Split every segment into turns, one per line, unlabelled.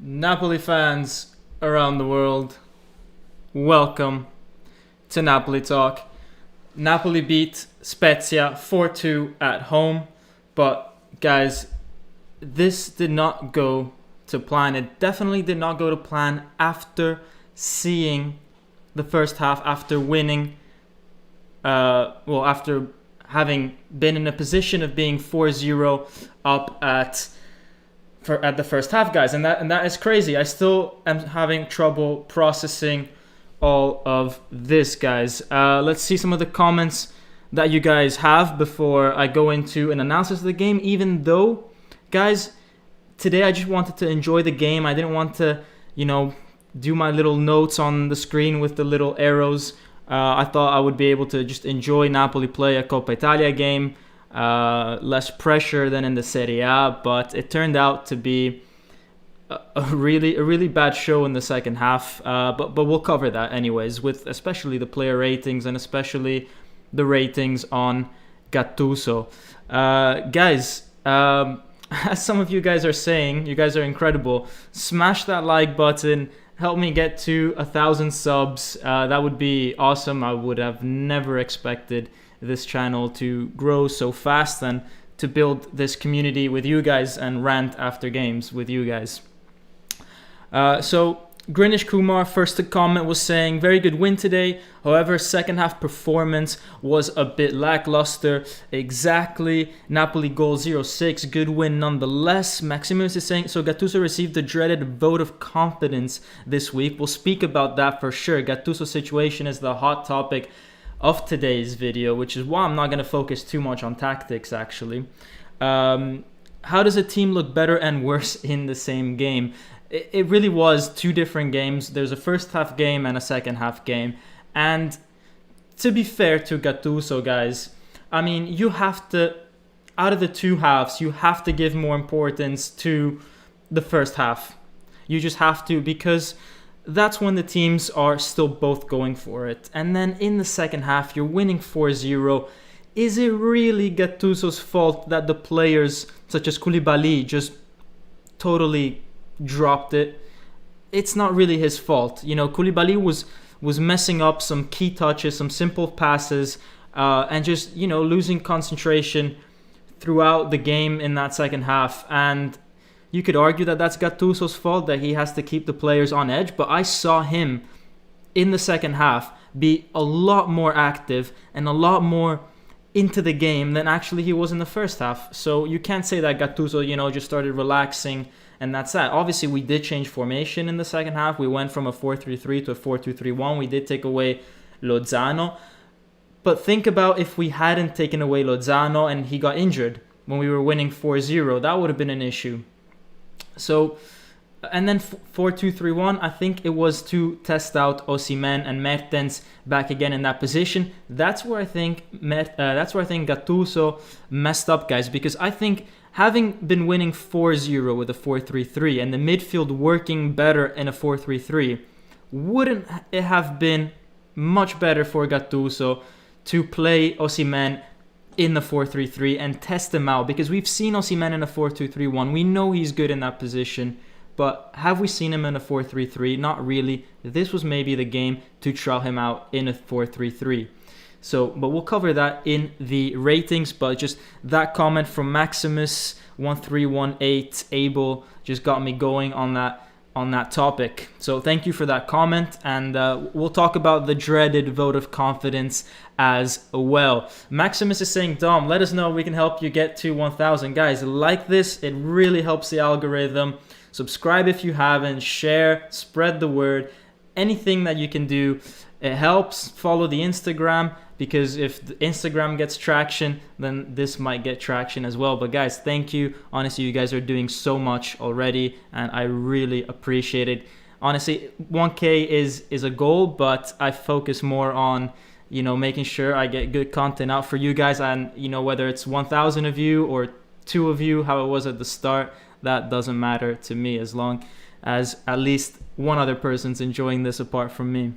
Napoli fans around the world, welcome to Napoli Talk. Napoli beat Spezia 4-2 at home, but guys, this did not go to plan. It definitely did not go to plan after seeing the first half, after winning, after having been in a position of being 4-0 up at the first half, guys, and that is crazy. I still am having trouble processing all of this, guys. Let's see some of the comments that you guys have before I go into an analysis of the game. Even though, guys, today I just wanted to enjoy the game. I didn't want to, do my little notes on the screen with the little arrows. I thought I would be able to just enjoy Napoli play a Coppa Italia game. Less pressure than in the Serie A, but it turned out to be a really bad show in the second half. But we'll cover that anyways, with especially the player ratings and especially the ratings on Gattuso. Guys, as some of you guys are saying, you guys are incredible. Smash that like button. Help me get to 1,000 subs. That would be awesome. I would have never expected this channel to grow so fast and to build this community with you guys and rant after games with you guys. So Grinish Kumar, first to comment, was saying, very good win today. However, second half performance was a bit lackluster. Exactly. Napoli goal 0-6. Good win nonetheless. Maximus is saying, so Gattuso received the dreaded vote of confidence this week. We'll speak about that for sure. Gattuso's situation is the hot topic of today's video, which is why I'm not going to focus too much on tactics, actually. How does a team look better and worse in the same game? It really was two different games. There's a first half game and a second half game. And to be fair to Gattuso, guys, I mean, you have to, out of the two halves, you have to give more importance to the first half. You just have to, because that's when the teams are still both going for it. And then in the second half, you're winning 4-0. Is it really Gattuso's fault that the players, such as Koulibaly, just totally dropped it? It's not really his fault. Koulibaly was messing up some key touches, some simple passes, and just, losing concentration throughout the game in that second half. And you could argue that that's Gattuso's fault, that he has to keep the players on edge. But I saw him in the second half be a lot more active and a lot more into the game than actually he was in the first half. So you can't say that Gattuso, just started relaxing and that's that. Obviously, we did change formation in the second half. We went from a 4-3-3 to a 4-2-3-1. We did take away Lozano. But think about if we hadn't taken away Lozano and he got injured when we were winning 4-0, that would have been an issue. So, and then 4-2-3-1, I think it was to test out Osimhen and Mertens back again in that position. That's where I think Gattuso messed up, guys, because I think having been winning 4-0 with a 4-3-3 and the midfield working better in a 4-3-3, wouldn't it have been much better for Gattuso to play Osimhen in the 4-3-3 and test him out? Because we've seen Osimhen in a 4-2-3-1. We know he's good in that position. But have we seen him in a 4-3-3? Not really. This was maybe the game to trial him out in a 4-3-3. So, but we'll cover that in the ratings. But just that comment from Maximus 1318 Abel just got me going on that topic. So thank you for that comment, and we'll talk about the dreaded vote of confidence as well. Maximus is saying, Dom, let us know if we can help you get to 1,000. Guys, like this. It really helps the algorithm. Subscribe if you haven't. Share. Spread the word. Anything that you can do. It helps. Follow the Instagram, because if the Instagram gets traction, then this might get traction as well. But guys, thank you. Honestly, you guys are doing so much already, and I really appreciate it. Honestly, 1K is a goal, but I focus more on, making sure I get good content out for you guys. And, whether it's 1,000 of you or 2 of you, how it was at the start, that doesn't matter to me, as long as at least one other person's enjoying this apart from me.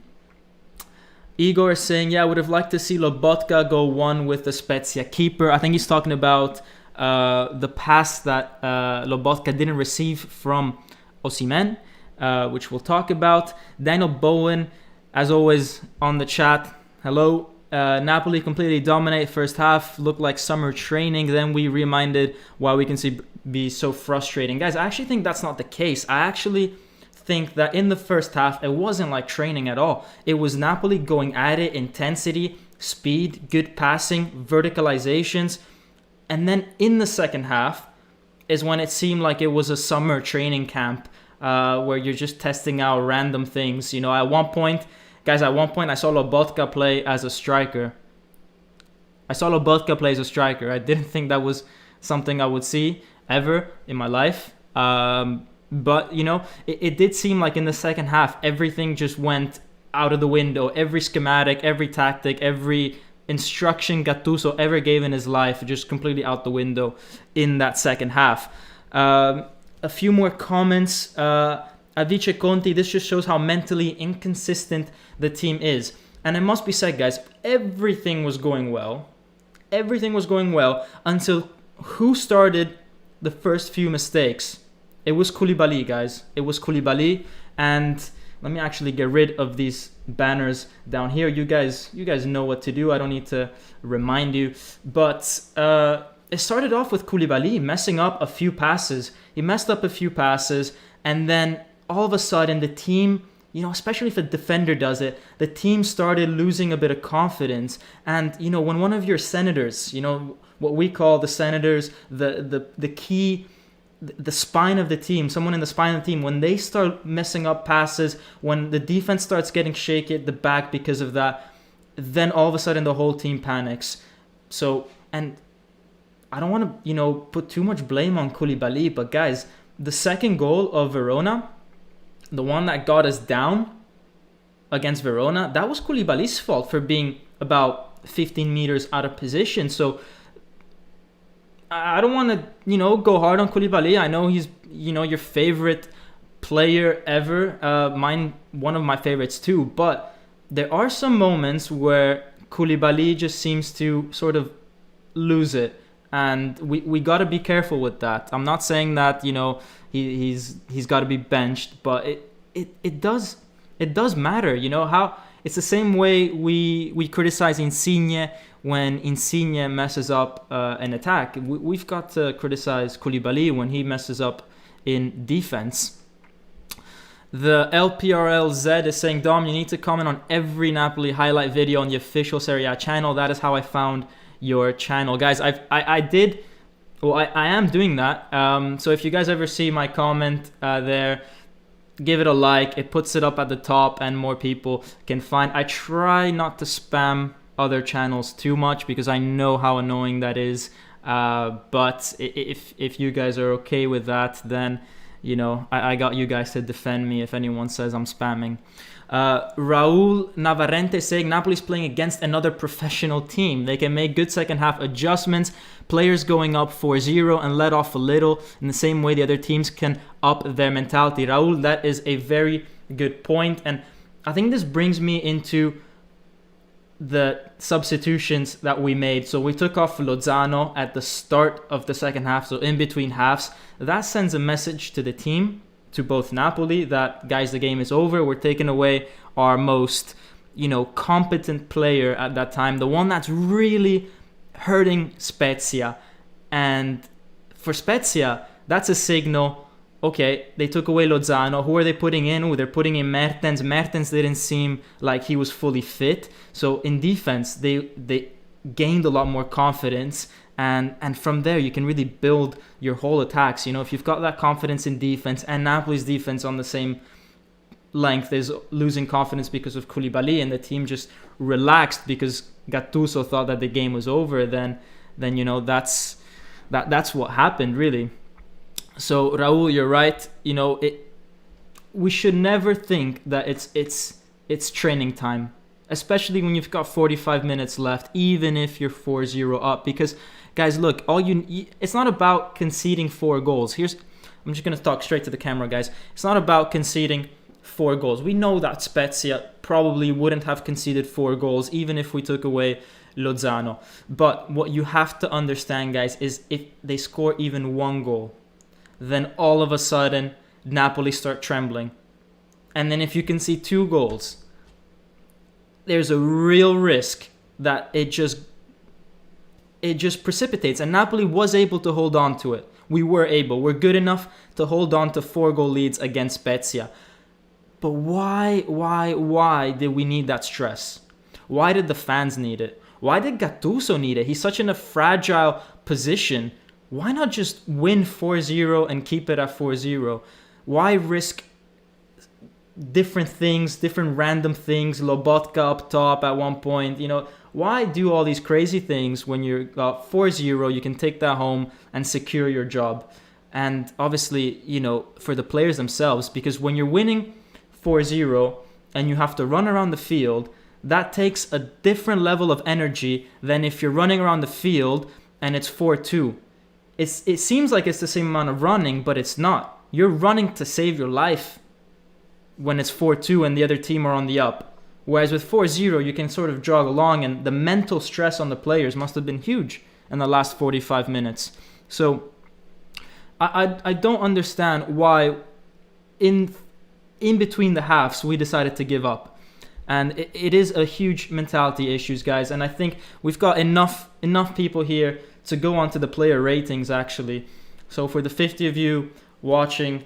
Igor is saying, yeah, I would have liked to see Lobotka go one with the Spezia keeper. I think he's talking about the pass that Lobotka didn't receive from Osimhen, which we'll talk about. Daniel Bowen, as always, on the chat. Hello. Napoli completely dominate first half, looked like summer training. Then we reminded why we can be so frustrating. Guys, I actually think that's not the case. I actually think that in the first half, it wasn't like training at all. It was Napoli going at it, intensity, speed, good passing, verticalizations. And then in the second half is when it seemed like it was a summer training camp where you're just testing out random things. You know, at one point, I saw Lobotka play as a striker. I didn't think that was something I would see ever in my life. But, you know, it did seem like in the second half, everything just went out of the window. Every schematic, every tactic, every instruction Gattuso ever gave in his life, just completely out the window in that second half. A few more comments. Avice Conti, this just shows how mentally inconsistent the team is. And it must be said, guys, everything was going well. Everything was going well until who started the first few mistakes? It was Koulibaly, guys. It was Koulibaly. And let me actually get rid of these banners down here. You guys know what to do. I don't need to remind you. But it started off with Koulibaly messing up a few passes. He messed up a few passes, and then all of a sudden the team, you know, especially if a defender does it, the team started losing a bit of confidence. And, you know, when one of your senators, you know, what we call the senators, the key, the spine of the team, someone in the spine of the team, when they start messing up passes, when the defense starts getting shaky at the back because of that, then all of a sudden the whole team panics. So, and I don't want to, you know, put too much blame on Koulibaly, but guys, the second goal of Verona, the one that got us down against Verona, that was Koulibaly's fault for being about 15 meters out of position. So I don't want to, you know, go hard on Koulibaly. I know he's, you know, your favorite player ever. Mine, one of my favorites too. But there are some moments where Koulibaly just seems to sort of lose it. And we got to be careful with that. I'm not saying that, you know, he's got to be benched, but it does matter, you know, how it's the same way we criticize Insigne when Insigne messes up an attack. We've got to criticize Koulibaly when he messes up in defense. The LPRLZ is saying, Dom, you need to comment on every Napoli highlight video on the official Serie A channel. That is how I found your channel, guys. I am doing that. So if you guys ever see my comment there, give it a like. It puts it up at the top and more people can find. I try not to spam other channels too much because I know how annoying that is. But if you guys are okay with that, then, you know, I got you guys to defend me if anyone says I'm spamming. Raul Navarrete saying Napoli's playing against another professional team. They can make good second half adjustments. Players going up 4-0 and let off a little in the same way the other teams can up their mentality. Raul, that is a very good point. And I think this brings me into the substitutions that we made. So we took off Lozano at the start of the second half, so in between halves. That sends a message to the team, to both Napoli, that, guys, the game is over. We're taking away our most, you know, competent player at that time, the one that's really hurting Spezia. And for Spezia, that's a signal. Okay, they took away Lozano. Who are they putting in? Oh, they're putting in Mertens. Mertens didn't seem like he was fully fit. So in defense, they gained a lot more confidence. And from there, you can really build your whole attacks. You know, if you've got that confidence in defense, and Napoli's defense on the same length is losing confidence because of Koulibaly, and the team just relaxed because Gattuso thought that the game was over, then you know, that's what happened, really. So Raul, you're right. You know, we should never think that it's training time, especially when you've got 45 minutes left, even if you're 4-0 up, because, guys, look, it's not about conceding 4 goals. I'm just going to talk straight to the camera, guys. It's not about conceding 4 goals. We know that Spezia probably wouldn't have conceded 4 goals even if we took away Lozano. But what you have to understand, guys, is if they score even 1 goal, then all of a sudden Napoli start trembling. And then if you can see 2 goals, there's a real risk that it just precipitates. And Napoli was able to hold on to it. We're good enough to hold on to 4-goal leads against Spezia. But why did we need that stress? Why did the fans need it? Why did Gattuso need it? He's such in a fragile position. Why not just win 4-0 and keep it at 4-0? Why risk different things, different random things, Lobotka up top at one point, why do all these crazy things when you're 4-0, you can take that home and secure your job? And obviously, for the players themselves, because when you're winning 4-0 and you have to run around the field, that takes a different level of energy than if you're running around the field and it's 4-2. It seems like it's the same amount of running, but it's not. You're running to save your life when it's 4-2 and the other team are on the up. Whereas with 4-0, you can sort of jog along, and the mental stress on the players must have been huge in the last 45 minutes. So I don't understand why in between the halves we decided to give up. And it is a huge mentality issues, guys. And I think we've got enough people here to go on to the player ratings, actually. So for the 50 of you watching,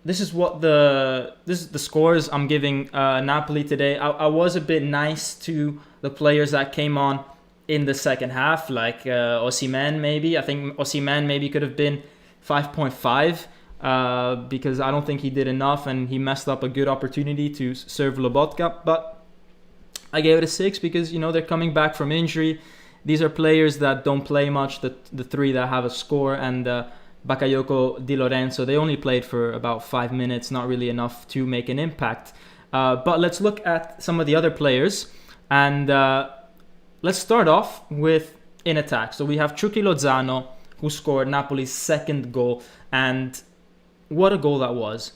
this is the scores I'm giving Napoli today. I was a bit nice to the players that came on in the second half, like Osimhen maybe. I think Osimhen maybe could have been 5.5 because I don't think he did enough and he messed up a good opportunity to serve Lobotka. But I gave it a 6 because, they're coming back from injury. These are players that don't play much, the 3 that have a score, and Bakayoko, Di Lorenzo, they only played for about 5 minutes, not really enough to make an impact. But let's look at some of the other players, and let's start off with in attack. So we have Chucky Lozano, who scored Napoli's 2nd goal, and what a goal that was.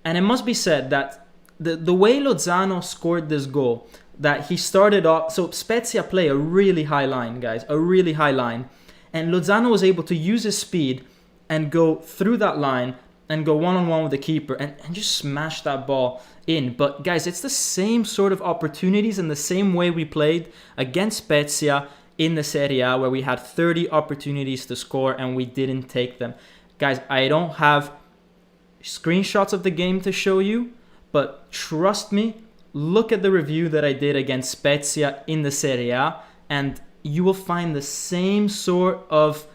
And it must be said that the way Lozano scored this goal, that he started off, so Spezia play a really high line, guys, a really high line. And Lozano was able to use his speed and go through that line and go one-on-one with the keeper and just smash that ball in. But guys, it's the same sort of opportunities and the same way we played against Spezia in the Serie A, where we had 30 opportunities to score and we didn't take them. Guys, I don't have screenshots of the game to show you, but trust me, look at the review that I did against Spezia in the Serie A, and you will find the same sort of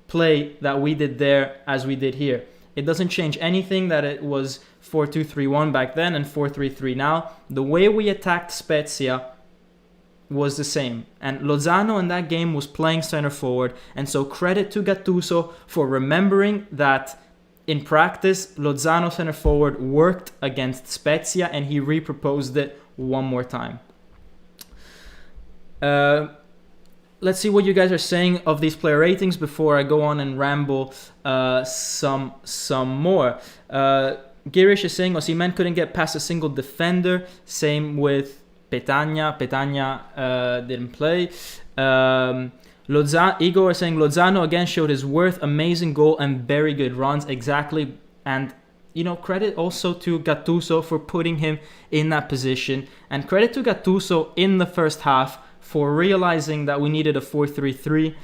play that we did there as we did here. It doesn't change anything that it was 4-2-3-1 back then and 4-3-3 now. The way we attacked Spezia was the same. And Lozano in that game was playing center forward. And so credit to Gattuso for remembering that in practice, Lozano center forward worked against Spezia and he reproposed it one more time. Let's see what you guys are saying of these player ratings before I go on and ramble some more. Girish is saying Osimhen couldn't get past a single defender. Same with Petagna. Petagna didn't play. Igor is saying Lozano again showed his worth. Amazing goal and very good runs. Exactly. And, credit also to Gattuso for putting him in that position. And credit to Gattuso in the first half for realizing that we needed a 4-3-3,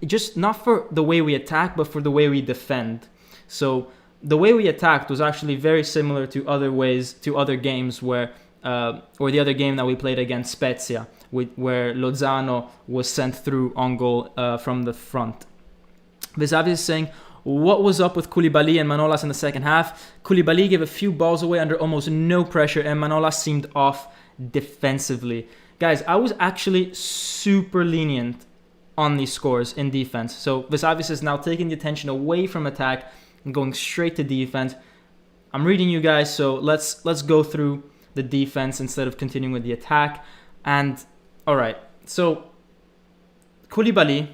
just not for the way we attack, but for the way we defend. So the way we attacked was actually very similar to other games where, or the other game that we played against Spezia, where Lozano was sent through on goal from the front. Visavi is saying, what was up with Koulibaly and Manolas in the second half? Koulibaly gave a few balls away under almost no pressure, and Manolas seemed off defensively. Guys, I was actually super lenient on these scores in defense. So Vesavis is now taking the attention away from attack and going straight to defense. I'm reading you guys, so let's go through the defense instead of continuing with the attack. And all right, so Koulibaly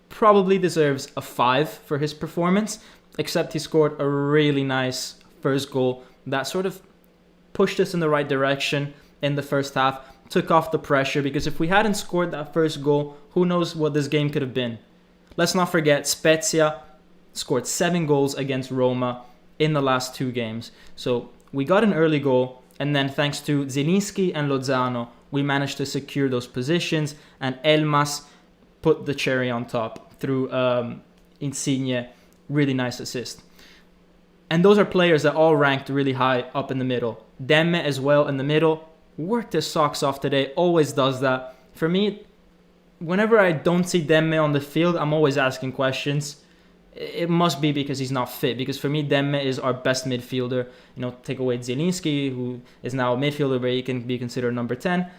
probably deserves a 5 for his performance, except he scored a really nice first goal that sort of pushed us in the right direction in the first half. Took off the pressure, because if we hadn't scored that first goal, who knows what this game could have been. Let's not forget, Spezia scored 7 goals against Roma in the last 2 games. So we got an early goal, and then thanks to Zielinski and Lozano, we managed to secure those positions, and Elmas put the cherry on top through Insigne, really nice assist. And those are players that all ranked really high up in the middle. Demme as well in the middle, worked his socks off today, always does that. For me, whenever I don't see Demme on the field, I'm always asking questions. It must be because he's not fit, because for me, Demme is our best midfielder. Take away Zielinski, who is now a midfielder, but he can be considered number 10.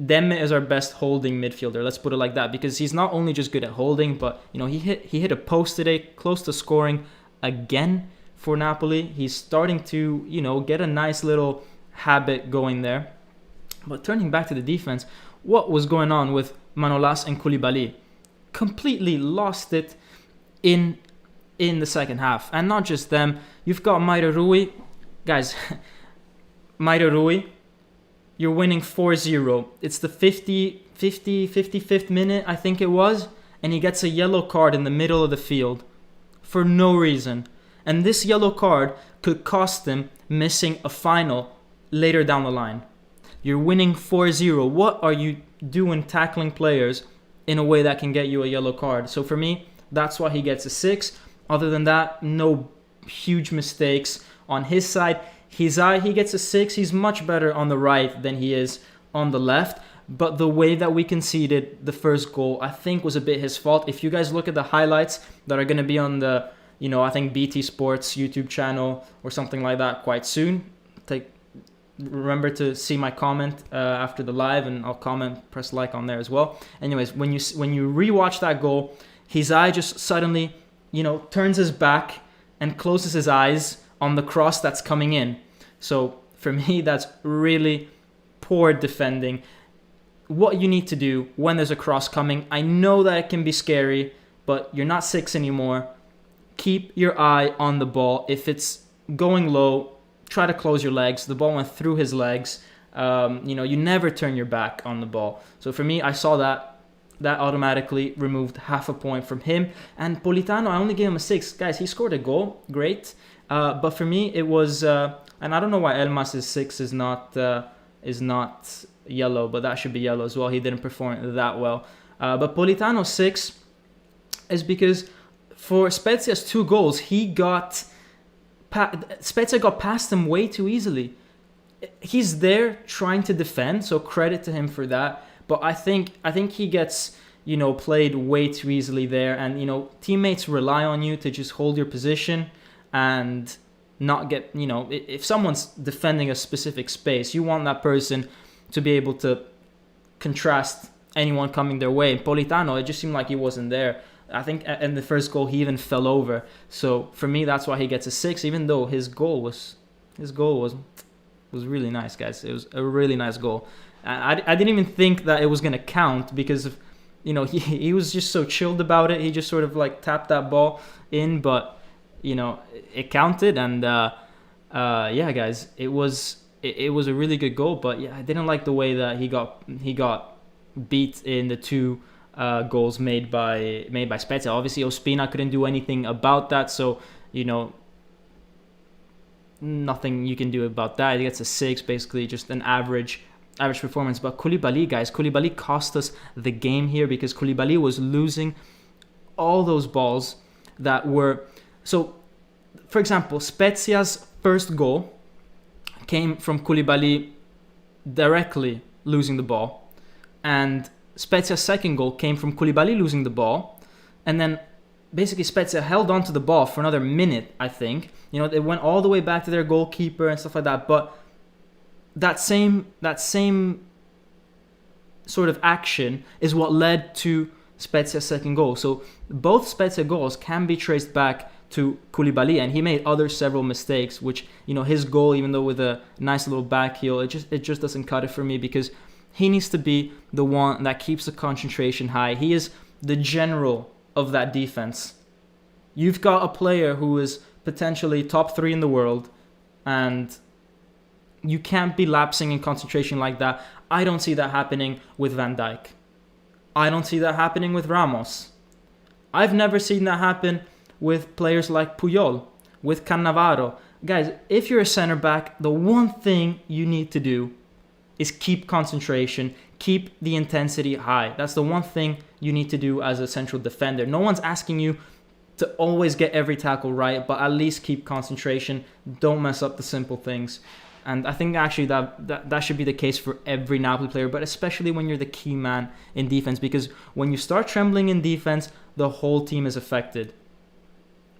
Demme is our best holding midfielder, let's put it like that, because he's not only just good at holding, but he hit a post today, close to scoring again for Napoli. He's starting to, get a nice little habit going there. But turning back to the defense, what was going on with Manolas and Koulibaly? Completely lost it in the second half. And not just them, you've got Mairo Rui. Guys, Mairo Rui, you're winning 4-0. It's the 55th minute, I think it was, and he gets a yellow card in the middle of the field for no reason. And this yellow card could cost him missing a final later down the line. You're winning 4-0. What are you doing tackling players in a way that can get you a yellow card? So for me, that's why he gets a 6. Other than that, no huge mistakes on his side. Hizai, he gets a 6. He's much better on the right than he is on the left. But the way that we conceded the first goal, I think, was a bit his fault. If you guys look at the highlights that are going to be on the, I think BT Sports YouTube channel or something like that quite soon, remember to see my comment after the live, and I'll press like on there as well. Anyways, when you rewatch that goal, Hizai just suddenly, turns his back and closes his eyes on the cross that's coming in. So for me, that's really poor defending. What you need to do when there's a cross coming, I know that it can be scary, but you're not 6 anymore. Keep your eye on the ball. If it's going low, try to close your legs. The ball went through his legs. You never turn your back on the ball. So for me, I saw that automatically removed half a point from him. And Politano, I only gave him a 6. Guys, he scored a goal. Great. But for me, it was... and I don't know why Elmas' 6 is not yellow, but that should be yellow as well. He didn't perform that well. But Politano's 6 is because for Spezia's 2 goals, Spezia got past him way too easily. He's there trying to defend, so credit to him for that. But I think he gets, played way too easily there. And, teammates rely on you to just hold your position and not get, if someone's defending a specific space, you want that person to be able to contrast anyone coming their way. Politano, it just seemed like he wasn't there. I think in the first goal, he even fell over. So for me, that's why he gets a 6, even though his goal was really nice, guys. It was a really nice goal. I didn't even think that it was going to count because of, he was just so chilled about it. He just sort of like tapped that ball in, but, it counted. And yeah, guys, it was a really good goal. But yeah, I didn't like the way that he got beat in the 2 goals made by Spezia. Obviously, Ospina couldn't do anything about that, so nothing you can do about that. He gets a 6, basically just an average performance. But Koulibaly, guys, Koulibaly cost us the game here because Koulibaly was losing all those balls that were... So, for example, Spezia's first goal came from Koulibaly directly losing the ball, and Spezia's second goal came from Koulibaly losing the ball, and then basically Spezia held on to the ball for another minute, I think. They went all the way back to their goalkeeper and stuff like that, but that same sort of action is what led to Spezia's second goal. So both Spezia goals can be traced back to Koulibaly, and he made several mistakes, which, his goal, even though with a nice little back heel, it just doesn't cut it for me, because he needs to be the one that keeps the concentration high. He is the general of that defense. You've got a player who is potentially top 3 in the world, and you can't be lapsing in concentration like that. I don't see that happening with Van Dijk. I don't see that happening with Ramos. I've never seen that happen with players like Puyol. with Cannavaro. Guys, if you're a center back, the one thing you need to do is keep concentration, keep the intensity high. That's the one thing you need to do as a central defender. No one's asking you to always get every tackle right, but at least keep concentration. Don't mess up the simple things. And I think actually that should be the case for every Napoli player, but especially when you're the key man in defense, because when you start trembling in defense, the whole team is affected.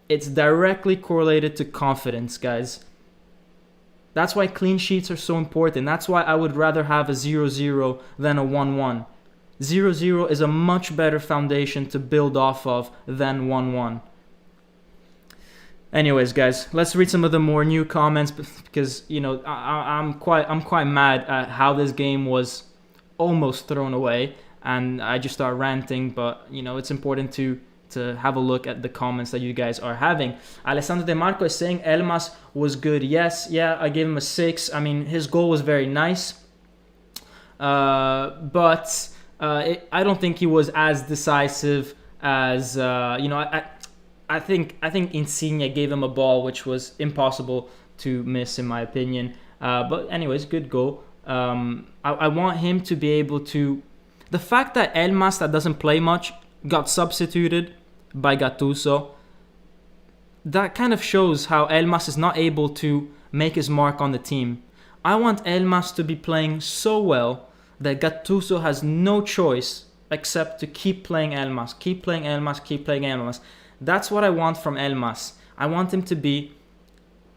It's directly correlated to confidence, guys. That's why clean sheets are so important. That's why I would rather have a 0-0 than a 1-1. 0-0 is a much better foundation to build off of than 1-1. Anyways, guys, let's read some of the more new comments, because I'm quite mad at how this game was almost thrown away, and I just start ranting. But it's important to have a look at the comments that you guys are having. Alessandro De Marco is saying Elmas was good. Yes, yeah, I gave him a 6. I mean, his goal was very nice, but I don't think he was as decisive as I think Insigne gave him a ball which was impossible to miss, in my opinion. But anyways, good goal. I want him to be able to... The fact that Elmas, that doesn't play much, got substituted by Gattuso, that kind of shows how Elmas is not able to make his mark on the team. I want Elmas to be playing so well that Gattuso has no choice except to keep playing Elmas, keep playing Elmas, keep playing Elmas. That's what I want from Elmas. I want him to be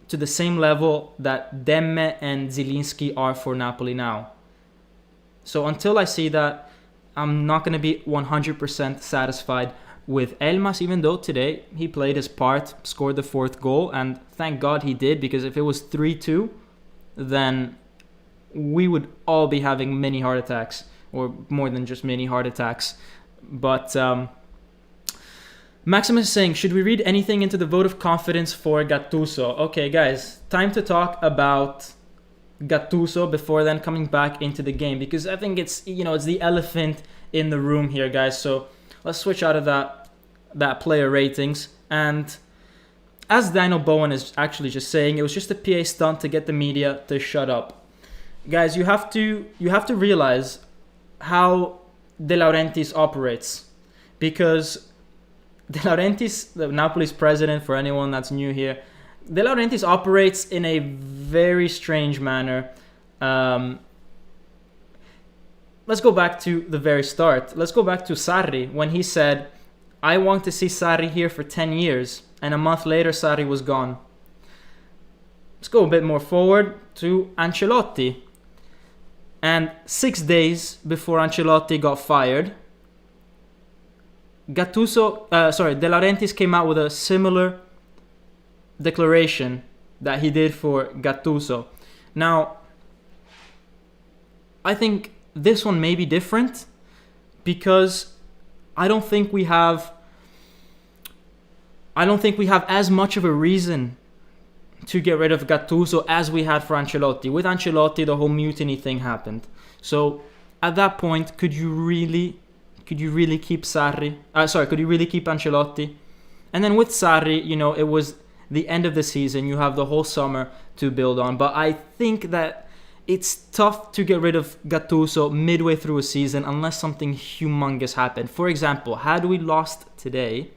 to the same level that Demme and Zielinski are for Napoli now. So until I see that, I'm not going to be 100% satisfied with Elmas, even though today he played his part, scored the 4th goal, and thank God he did, because if it was 3-2, then we would all be having mini heart attacks, or more than just mini heart attacks. But Maximus is saying, should we read anything into the vote of confidence for Gattuso? Okay, guys, time to talk about Gattuso before then coming back into the game, because I think it's it's the elephant in the room here, guys. So let's switch out of that player ratings. And as Daniel Bowen is actually just saying, it was just a PA stunt to get the media to shut up. Guys, you have to realize how De Laurentiis operates, because De Laurentiis, the Napoli's president, for anyone that's new here, De Laurentiis operates in a very strange manner. Let's go back to the very start. Let's go back to Sarri, when he said, I want to see Sarri here for 10 years. And a month later, Sarri was gone. Let's go a bit more forward to Ancelotti. And 6 days before Ancelotti got fired, De Laurentiis came out with a similar declaration that he did for Gattuso. Now, I think this one may be different, because I don't think we have as much of a reason to get rid of Gattuso as we had for Ancelotti. With Ancelotti, the whole mutiny thing happened. So at that point, could you really keep Sarri? Could you really keep Ancelotti? And then with Sarri, it was the end of the season. You have the whole summer to build on. But I think that it's tough to get rid of Gattuso midway through a season unless something humongous happened. For example, had we lost today,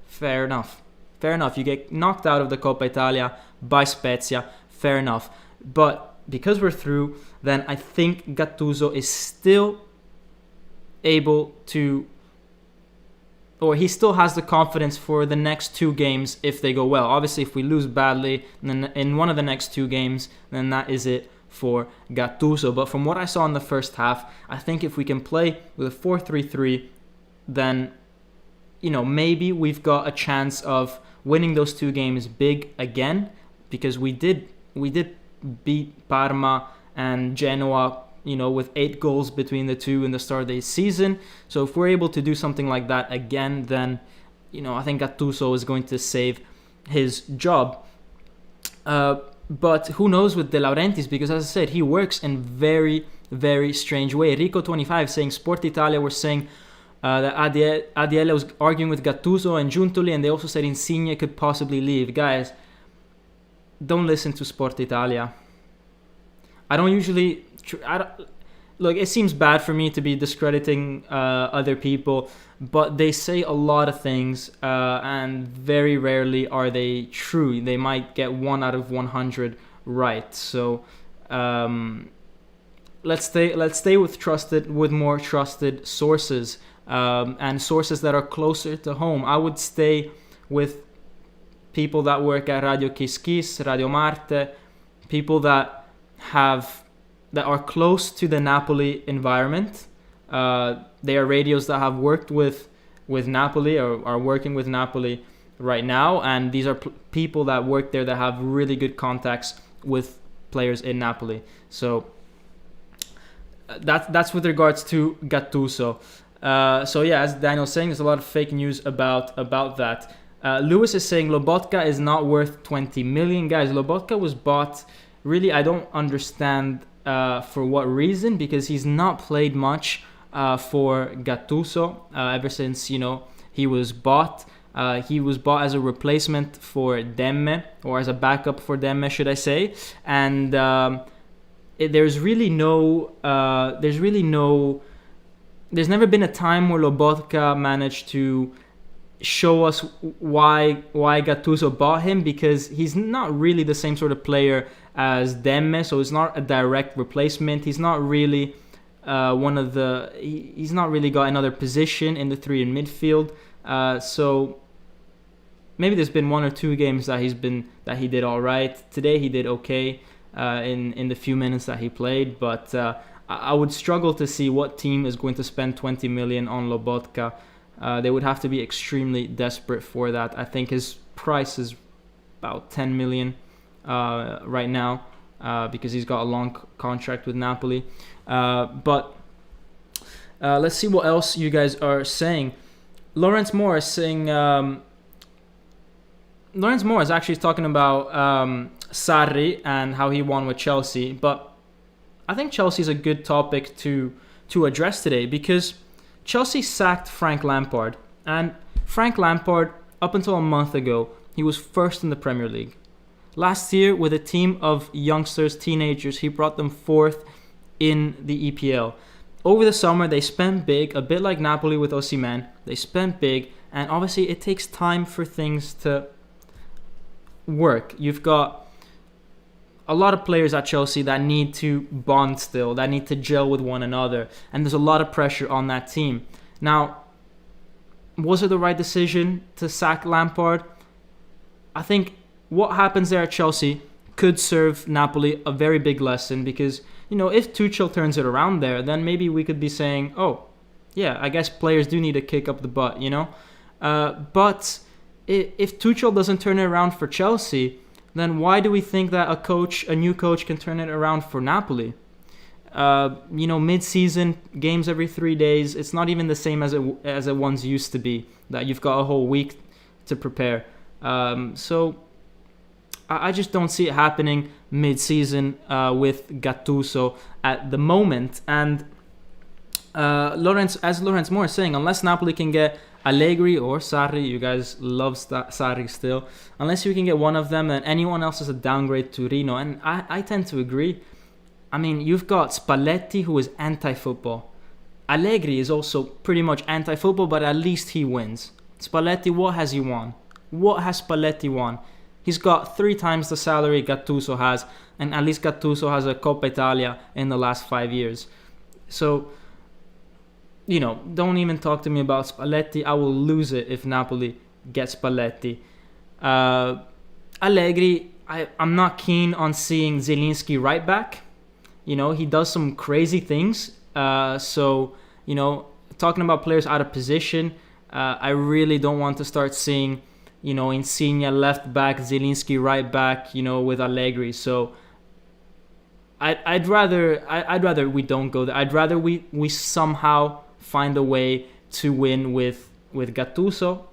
fair enough. You get knocked out of the Coppa Italia by Spezia, fair enough. But because we're through, then I think Gattuso is still able to, or he still has the confidence for the next 2 games if they go well. Obviously, if we lose badly then in one of the next 2 games, then that is it for Gattuso. But from what I saw in the first half, I think if we can play with a 4-3-3, then maybe we've got a chance of winning those 2 games big again, because we did beat Parma and Genoa, with 8 goals between the two in the start of the season. So if we're able to do something like that again, then I think Gattuso is going to save his job. But who knows with De Laurentiis, because as I said, he works in very, very strange way. Rico25 saying Sport Italia were saying that Adiele was arguing with Gattuso and Giuntoli, and they also said Insigne could possibly leave. Guys, don't listen to Sport Italia. I don't usually... Look, it seems bad for me to be discrediting other people, but they say a lot of things, and very rarely are they true. They might get 1 out of 100 right. So let's stay with more trusted sources, and sources that are closer to home. I would stay with people that work at Radio Kiss Kiss, Radio Marte, people that are close to the Napoli environment. They are radios that have worked with Napoli or are working with Napoli right now, and these are people that work there that have really good contacts with players in Napoli. So that's with regards to Gattuso. So yeah, as Daniel's saying, there's a lot of fake news about that. Lewis is saying Lobotka is not worth 20 million. Guys, Lobotka was bought. Really, I don't understand for what reason, because he's not played much for Gattuso ever since, he was bought. He was bought as a replacement for Demme, or as a backup for Demme, should I say. And there's never been a time where Lobotka managed to show us why Gattuso bought him, because he's not really the same sort of player as Demme, so it's not a direct replacement. He's not really he's not really got another position in the three in midfield. So maybe there's been 1 or 2 games that he did all right. Today he did okay in the few minutes that he played, but I would struggle to see what team is going to spend 20 million on Lobotka. They would have to be extremely desperate for that. I think his price is about 10 million right now, because he's got a long contract with Napoli. But let's see what else you guys are saying. Lawrence Moore is saying... Lawrence Moore is actually talking about Sarri and how he won with Chelsea. But I think Chelsea is a good topic to address today, because Chelsea sacked Frank Lampard. And Frank Lampard, up until a month ago, he was first in the Premier League. Last year, with a team of youngsters, teenagers, he brought them 4th in the EPL. Over the summer, they spent big, a bit like Napoli with Osimhen. They spent big, and obviously it takes time for things to work. You've got a lot of players at Chelsea that need to bond still, that need to gel with one another, and there's a lot of pressure on that team. Now, was it the right decision to sack Lampard? I think what happens there at Chelsea could serve Napoli a very big lesson, because, if Tuchel turns it around there, then maybe we could be saying, oh, yeah, I guess players do need to kick up the butt, But if Tuchel doesn't turn it around for Chelsea, then why do we think that a new coach can turn it around for Napoli? Mid-season, games every 3 days, it's not even the same as it once used to be, that you've got a whole week to prepare. So I just don't see it happening mid-season with Gattuso at the moment. And Lawrence Moore is saying, unless Napoli can get Allegri or Sarri, you guys love Sarri still, unless you can get one of them, then anyone else is a downgrade to Torino. And I tend to agree. I mean, you've got Spalletti, who is anti-football. Allegri is also pretty much anti-football, but at least he wins. Spalletti, what has he won? What has Spalletti won? He's got 3 times the salary Gattuso has, and at least Gattuso has a Coppa Italia in the last 5 years. So, don't even talk to me about Spalletti. I will lose it if Napoli gets Spalletti. Allegri, I'm not keen on seeing Zielinski right back. He does some crazy things. So, talking about players out of position, I really don't want to start seeing, Insigne left back, Zielinski right back, with Allegri. So I'd rather we don't go there. I'd rather we somehow find a way to win with Gattuso.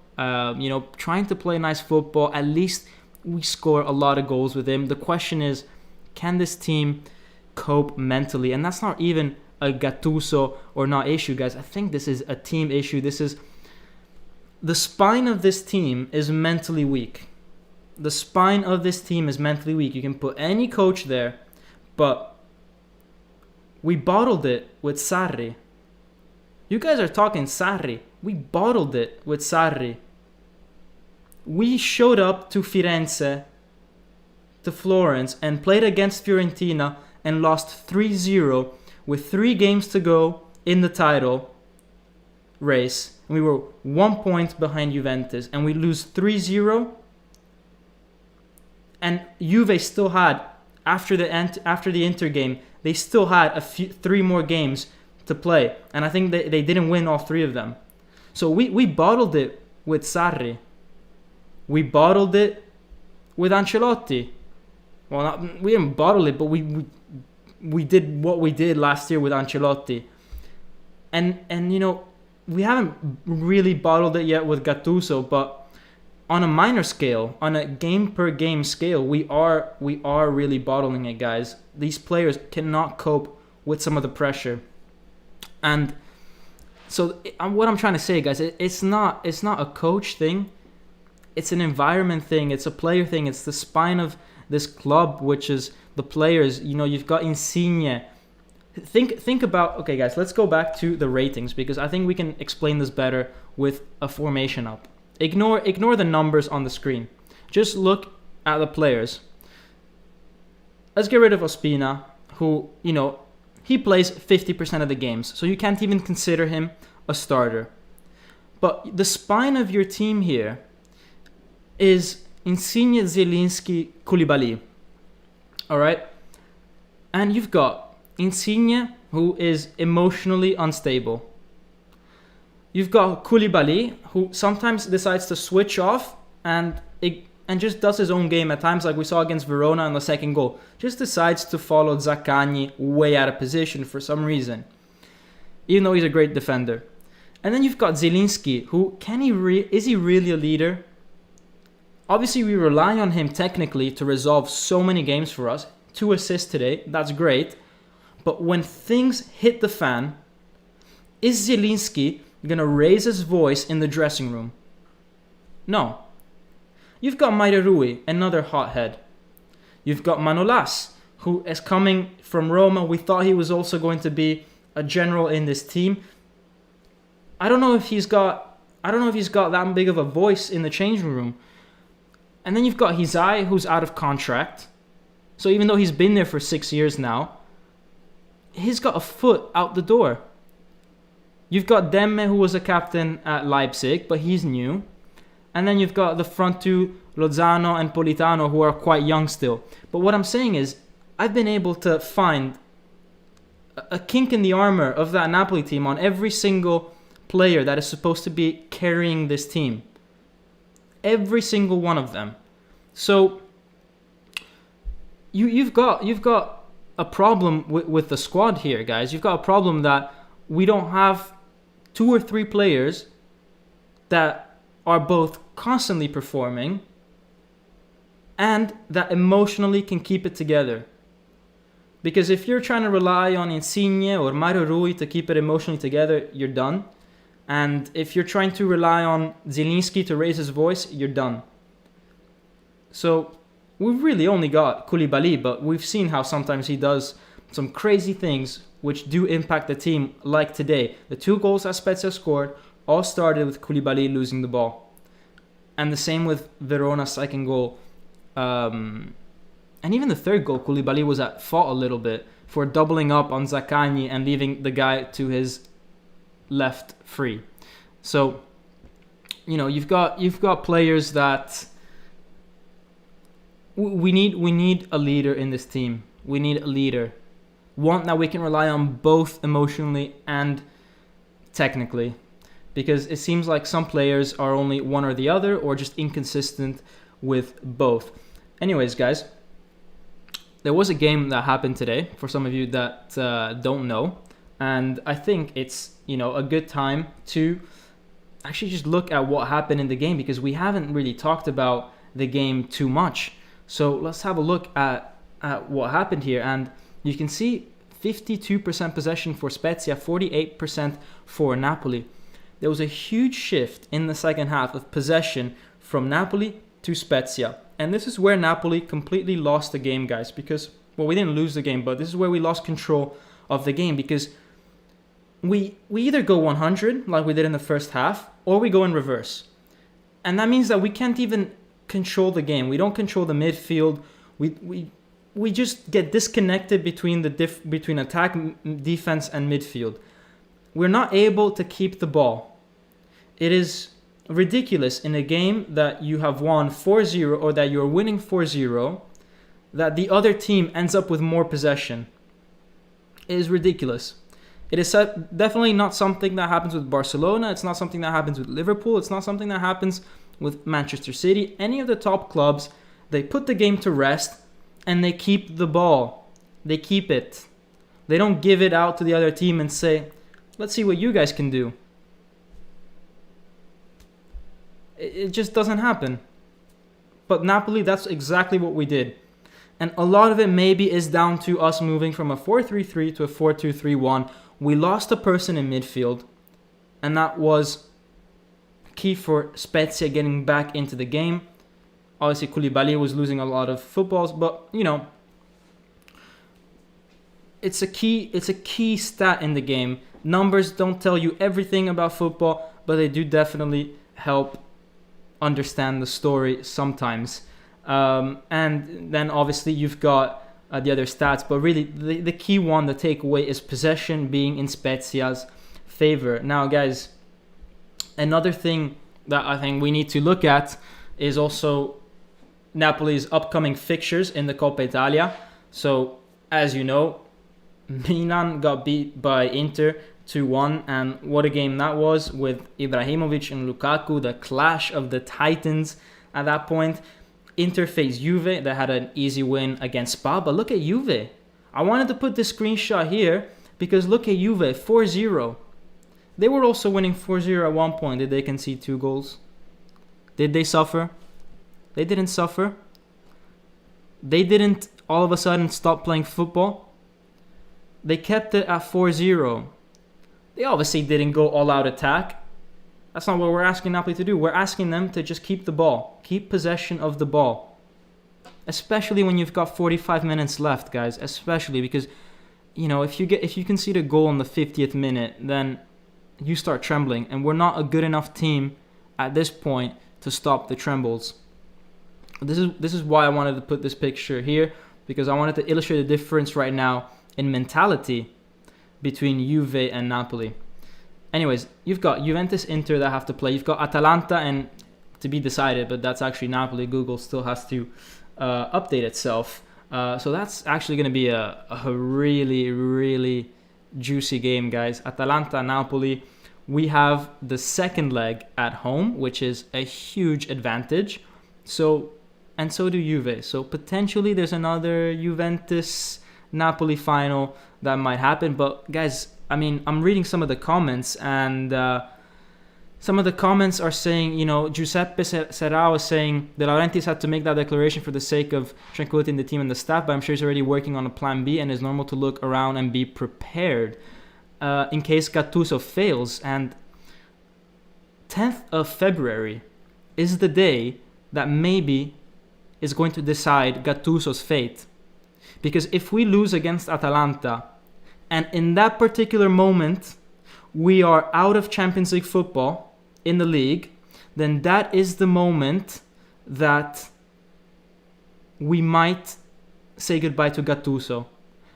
Trying to play nice football. At least we score a lot of goals with him. The question is, can this team cope mentally? And that's not even a Gattuso or not issue, guys. I think this is a team issue. The spine of this team is mentally weak. the spine of this team is mentally weak. You can put any coach there, but we bottled it with Sarri. You guys are talking Sarri. We bottled it with Sarri. We showed up to Firenze, to Florence, and played against Fiorentina and lost 3-0 with 3 games to go in the title race. We were 1 point behind Juventus, and we lose 3-0. And Juve still had, after the Inter game, they still had 3 more games to play. And I think they didn't win all 3 of them. So we bottled it with Sarri. We bottled it with Ancelotti. Well, we didn't bottle it, but we did what we did last year with Ancelotti. And you know, we haven't really bottled it yet with Gattuso, but on a minor scale, on a game per game scale, we are really bottling it, guys. These players cannot cope with some of the pressure. And so what I'm trying to say, guys, it's not a coach thing. It's an environment thing. It's a player thing. It's the spine of this club, which is the players. You know, you've got Insigne. Think about, okay, guys, let's go back to the ratings, because I think we can explain this better with a formation up. Ignore the numbers on the screen. Just look at the players. Let's get rid of Ospina, who, you know, he plays 50% of the games, so you can't even consider him a starter. But the spine of your team here is Insigne, Zielinski, Koulibaly. All right? And you've got Insigne, who is emotionally unstable. You've got Koulibaly, who sometimes decides to switch off and just does his own game at times, like we saw against Verona in the second goal. Just decides to follow Zaccagni way out of position for some reason, even though he's a great defender. And then you've got Zielinski, who is he really a leader? Obviously, we rely on him technically to resolve so many games for us. 2 assists today, that's great. But when things hit the fan, is Zielinski going to raise his voice in the dressing room? No. You've got Maire Rui, another hothead. You've got Manolas, who is coming from Roma. We thought he was also going to be a general in this team. I don't know if he's got that big of a voice in the changing room. And then you've got Hizai, who's out of contract. So even though he's been there for 6 years now, he's got a foot out the door. You've got Demme, who was a captain at Leipzig, but he's new. And then you've got the front two, Lozano and Politano, who are quite young still. But what I'm saying is, I've been able to find a kink in the armor of that Napoli team on every single player that is supposed to be carrying this team. Every single one of them. So you've got a problem with the squad here, guys. You've got a problem that we don't have 2 or 3 players that are both constantly performing and that emotionally can keep it together. Because if you're trying to rely on Insigne or Mario Rui to keep it emotionally together, you're done. And if you're trying to rely on Zielinski to raise his voice, you're done. So we've really only got Koulibaly, but we've seen how sometimes he does some crazy things which do impact the team, like today. The 2 goals that Spezia scored all started with Koulibaly losing the ball. And the same with Verona's second goal. And even the third goal, Koulibaly was at fault a little bit for doubling up on Zaccagni and leaving the guy to his left free. So, you know, you've got players that we need a leader in this team. We need a leader. One that we can rely on both emotionally and technically. Because it seems like some players are only one or the other, or just inconsistent with both. Anyways, guys, there was a game that happened today, for some of you that don't know. And I think it's, you know, a good time to actually just look at what happened in the game, because we haven't really talked about the game too much. So let's have a look at what happened here. And you can see 52% possession for Spezia, 48% for Napoli. There was a huge shift in the second half of possession from Napoli to Spezia. And this is where Napoli completely lost the game, guys, because, well, we didn't lose the game, but this is where we lost control of the game, because we either go 100 like we did in the first half, or we go in reverse. And that means that we can't even control the game. We don't control the midfield. We just get disconnected between between attack, defense, and midfield. We're not able to keep the ball. It is ridiculous in a game that you have won 4-0 or that you're winning 4-0 that the other team ends up with more possession. It is ridiculous. It is definitely not something that happens with Barcelona. It's not something that happens with Liverpool. It's not something that happens with Manchester City. Any of the top clubs, they put the game to rest and they keep the ball. They keep it. They don't give it out to the other team and say, let's see what you guys can do. It just doesn't happen. But Napoli, that's exactly what we did. And a lot of it maybe is down to us moving from a 4-3-3 to a 4-2-3-1. We lost a person in midfield, and that was key for Spezia getting back into the game. Obviously, Koulibaly was losing a lot of footballs, but, you know, it's a key stat in the game. Numbers don't tell you everything about football, but they do definitely help understand the story sometimes. And then obviously you've got the other stats, but really the key one, the takeaway, is possession being in Spezia's favor. Now, guys, another thing that I think we need to look at is also Napoli's upcoming fixtures in the Coppa Italia. So, as you know, Milan got beat by Inter 2-1, and what a game that was, with Ibrahimovic and Lukaku, the clash of the titans at that point. Inter faced Juve, that had an easy win against Spa, but look at Juve. I wanted to put this screenshot here because look at Juve, 4-0. They were also winning 4-0 at one point. Did they concede 2 goals? Did they suffer? They didn't suffer. They didn't all of a sudden stop playing football. They kept it at 4-0. They obviously didn't go all-out attack. That's not what we're asking Napoli to do. We're asking them to just keep the ball. Keep possession of the ball. Especially when you've got 45 minutes left, guys. Especially because, you know, if you concede a goal in the 50th minute, then you start trembling. And we're not a good enough team at this point to stop the trembles. This is why I wanted to put this picture here, because I wanted to illustrate the difference right now in mentality between Juve and Napoli. Anyways, you've got Juventus, Inter that have to play. You've got Atalanta and to be decided, but that's actually Napoli. Google still has to update itself. So that's actually going to be a really, really juicy game, guys. Atalanta, Napoli. We have the second leg at home, which is a huge advantage. So do Juve. So potentially there's another Juventus-Napoli final that might happen. But guys, I mean, I'm reading some of the comments, and some of the comments are saying, you know, Giuseppe Serrao is saying De Laurentiis had to make that declaration for the sake of tranquility in the team and the staff, but I'm sure he's already working on a plan B, and it's normal to look around and be prepared in case Gattuso fails. And 10th of February is the day that maybe is going to decide Gattuso's fate. Because if we lose against Atalanta, and in that particular moment, we are out of Champions League football in the league, then that is the moment that we might say goodbye to Gattuso.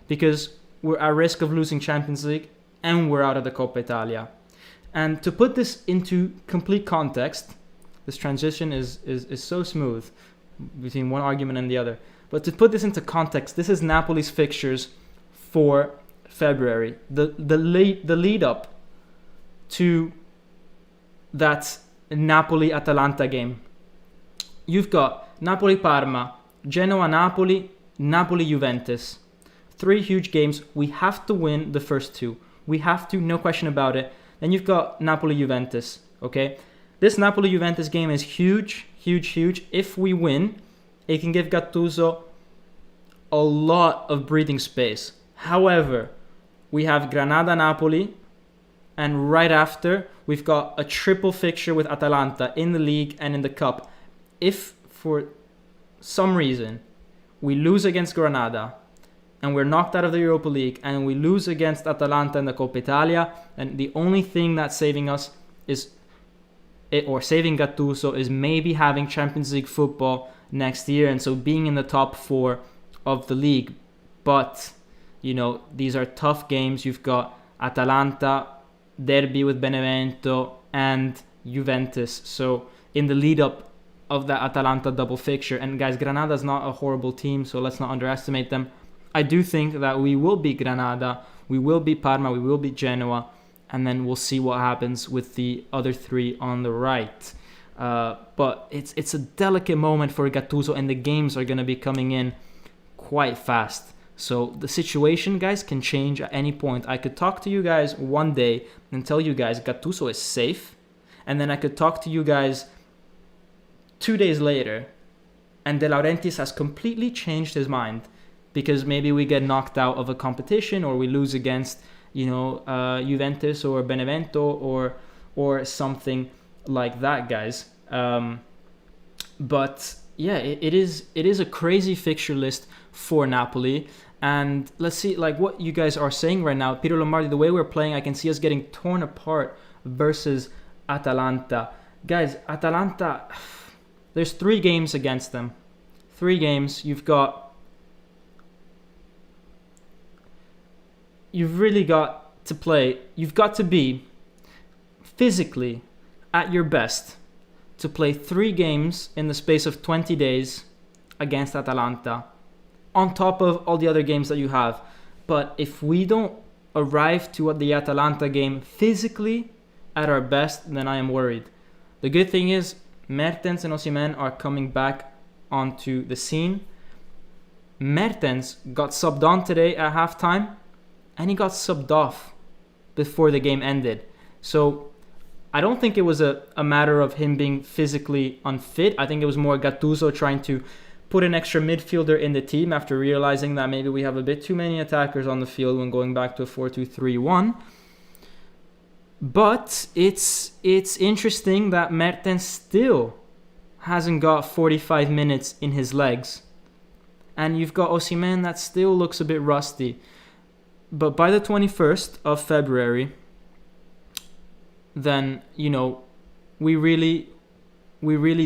Because we're at risk of losing Champions League and we're out of the Coppa Italia. And to put this into complete context, this transition is so smooth between one argument and the other. But to put this into context, this is Napoli's fixtures for February, the lead up to that Napoli-Atalanta game. You've got Napoli-Parma, Genoa-Napoli, Napoli-Juventus. 3 huge games. We have to win the first 2. We have to, no question about it. Then you've got Napoli-Juventus, okay? This Napoli-Juventus game is huge, huge, huge. If we win, it can give Gattuso a lot of breathing space. However, we have Granada-Napoli, and right after, we've got a triple fixture with Atalanta in the league and in the cup. If for some reason we lose against Granada and we're knocked out of the Europa League and we lose against Atalanta in the Coppa Italia, and the only thing that's saving us or saving Gattuso is maybe having Champions League football next year, and so being in the top 4 of the league. But, these are tough games. You've got Atalanta, derby with Benevento, and Juventus. So in the lead up of that Atalanta double fixture, and guys, Granada's not a horrible team, so let's not underestimate them. I do think that we will beat Granada, we will beat Parma, we will beat Genoa, and then we'll see what happens with the other 3 on the right. But it's a delicate moment for Gattuso, and the games are going to be coming in quite fast. So the situation, guys, can change at any point. I could talk to you guys one day and tell you guys Gattuso is safe, and then I could talk to you guys 2 days later and De Laurentiis has completely changed his mind because maybe we get knocked out of a competition or we lose against Juventus or Benevento or something like that, guys. But yeah, it is a crazy fixture list for Napoli. And let's see what you guys are saying right now. Piero Lombardi, the way we're playing, I can see us getting torn apart versus Atalanta. Guys, Atalanta, there's 3 games against them. 3 games. You've really got to play. You've got to be physically at your best to play 3 games in the space of 20 days against Atalanta, on top of all the other games that you have. But if we don't arrive to the Atalanta game physically at our best, then I am worried. The good thing is Mertens and Osimhen are coming back onto the scene. Mertens got subbed on today at halftime, and he got subbed off before the game ended. So I don't think it was a matter of him being physically unfit. I think it was more Gattuso trying to put an extra midfielder in the team after realizing that maybe we have a bit too many attackers on the field when going back to a 4-2-3-1. But it's interesting that Mertens still hasn't got 45 minutes in his legs. And you've got Osimhen that still looks a bit rusty. But by the 21st of February, then, we really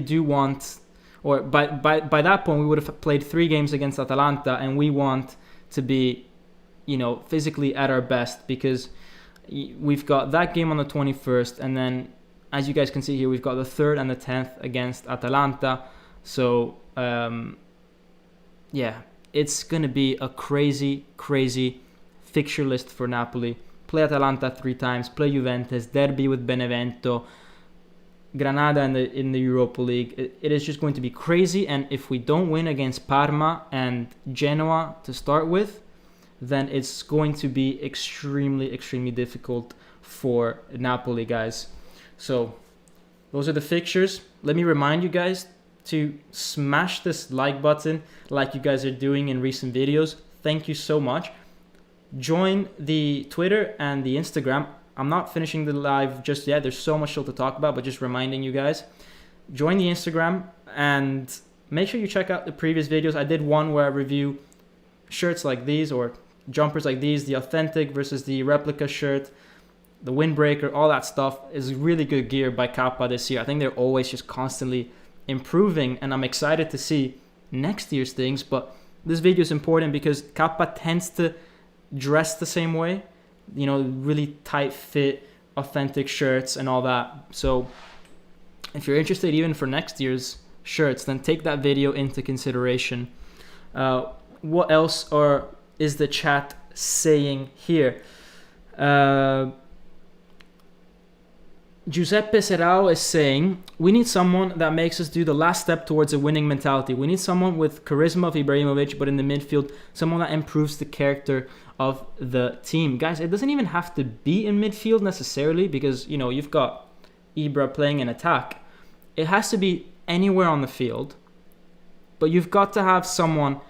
do want, or by that point, we would have played 3 games against Atalanta, and we want to be, physically at our best, because we've got that game on the 21st, and then, as you guys can see here, we've got the 3rd and the 10th against Atalanta. So, it's going to be a crazy fixture list for Napoli. Play Atalanta 3 times, play Juventus, derby with Benevento, Granada in the Europa League. It is just going to be crazy, and if we don't win against Parma and Genoa to start with, then it's going to be extremely difficult for Napoli, guys. So those are the fixtures. Let me remind you guys to smash this like button like you guys are doing in recent videos. Thank you so much. Join the Twitter and the Instagram. I'm not finishing the live just yet. There's so much still to talk about, but just reminding you guys. Join the Instagram and make sure you check out the previous videos. I did one where I review shirts like these or jumpers like these, the authentic versus the replica shirt, the windbreaker, all that stuff is really good gear by Coppa this year. I think they're always just constantly improving, and I'm excited to see next year's things. But this video is important because Coppa tends to dress the same way, really tight fit, authentic shirts and all that. So if you're interested even for next year's shirts, then take that video into consideration. What else is the chat saying here? Giuseppe Serrao is saying, we need someone that makes us do the last step towards a winning mentality. We need someone with charisma of Ibrahimovic, but in the midfield, someone that improves the character of the team. Guys, it doesn't even have to be in midfield necessarily, because, you've got Ibra playing in attack. It has to be anywhere on the field, but you've got to have someone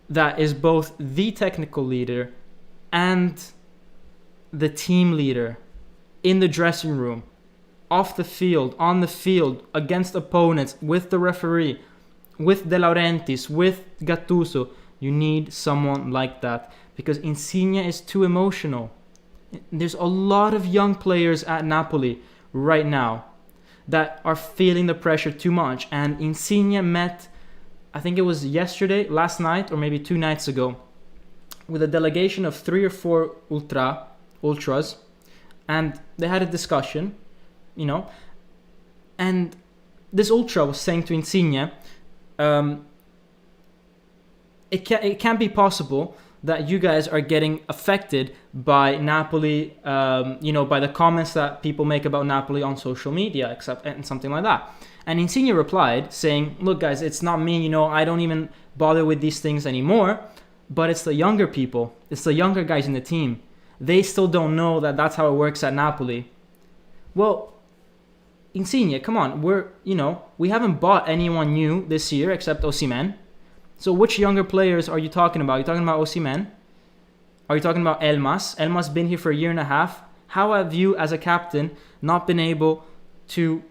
that is both the technical leader and the team leader in the dressing room, off the field, on the field, against opponents, with the referee. with De Laurentiis, with Gattuso. You need someone like that because Insigne is too emotional. There's a lot of young players at Napoli right now that are feeling the pressure too much. And Insigne met, I think it was last night, or maybe 2 nights ago, with a delegation of 3 or 4 ultras, and they had a discussion, and this ultra was saying to Insigne, it can't be possible that you guys are getting affected by Napoli, by the comments that people make about Napoli on social media, and something like that. And Insigne replied saying, look guys, it's not me, I don't even bother with these things anymore, but it's the younger people, it's the younger guys in the team. They still don't know that that's how it works at Napoli. Well, Insigne, come on, we haven't bought anyone new this year except Osimhen. So which younger players are you talking about? Are you talking about Osimhen? Are you talking about Elmas? Elmas been here for a year and a half. How have you, as a captain, not been able to,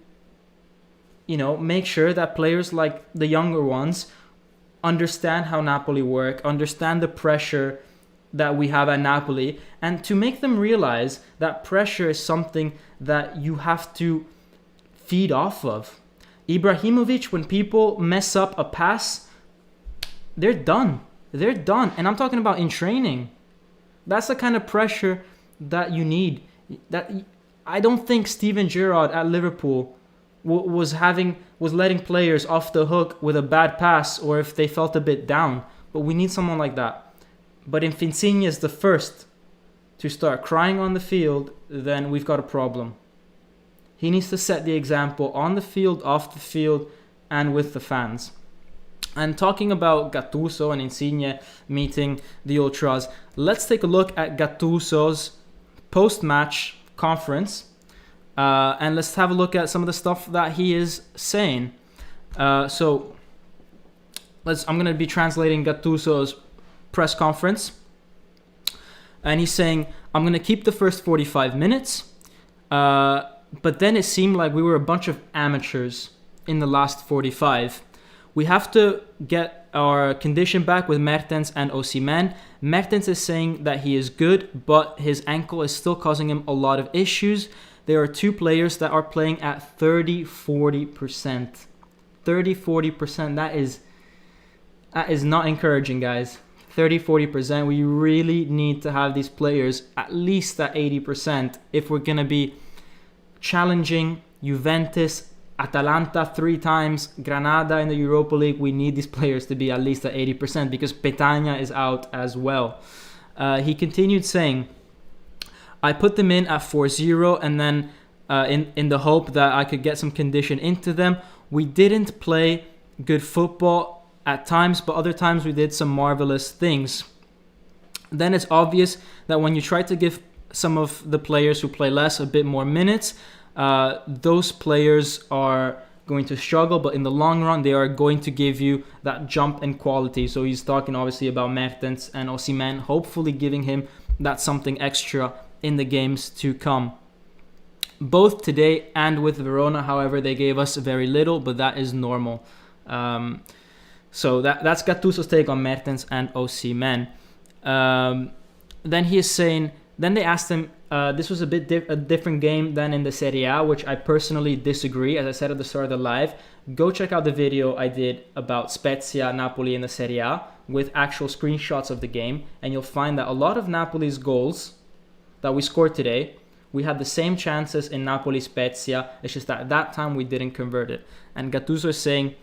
make sure that players like the younger ones understand how Napoli work, understand the pressure that we have at Napoli, and to make them realize that pressure is something that you have to feed off of. Ibrahimovic, when people mess up a pass, they're done. And I'm talking about in training. That's the kind of pressure that you need. That I don't think Steven Gerrard at Liverpool was letting players off the hook with a bad pass or if they felt a bit down. But we need someone like that. But if Insigne is the first to start crying on the field, then we've got a problem. He needs to set the example on the field, off the field, and with the fans. And talking about Gattuso and Insigne meeting the Ultras, let's take a look at Gattuso's post-match conference. And let's have a look at some of the stuff that he is saying. I'm going to be translating Gattuso's press conference. And he's saying, I'm going to keep the first 45 minutes. But then it seemed like we were a bunch of amateurs in the last 45. We have to get our condition back with Mertens and Osimhen. Mertens is saying that he is good, but his ankle is still causing him a lot of issues. There are 2 players that are playing at 30-40%. 30-40%, that is not encouraging, guys. 30-40%, we really need to have these players at least at 80% if we're going to be challenging Juventus, Atalanta 3 times, Granada in the Europa League. We need these players to be at least at 80% because Petagna is out as well. He continued saying, I put them in at 4-0 and then in the hope that I could get some condition into them. We didn't play good football at times, but other times we did some marvelous things. Then it's obvious that when you try to give some of the players who play less a bit more minutes, those players are going to struggle, but in the long run, they are going to give you that jump in quality. So he's talking obviously about Mertens and Osimhen, hopefully giving him that something extra in the games to come. Both today and with Verona, however, they gave us very little, but that is normal. So that's Gattuso's take on Mertens and Osimhen. Then he is saying, then they asked him, this was a different game than in the Serie A, which I personally disagree. As I said at the start of the live, go check out the video I did about Spezia, Napoli in the Serie A with actual screenshots of the game, and you'll find that a lot of Napoli's goals that we scored today, we had the same chances in Napoli Spezia. It's just that at that time we didn't convert it. And Gattuso is saying,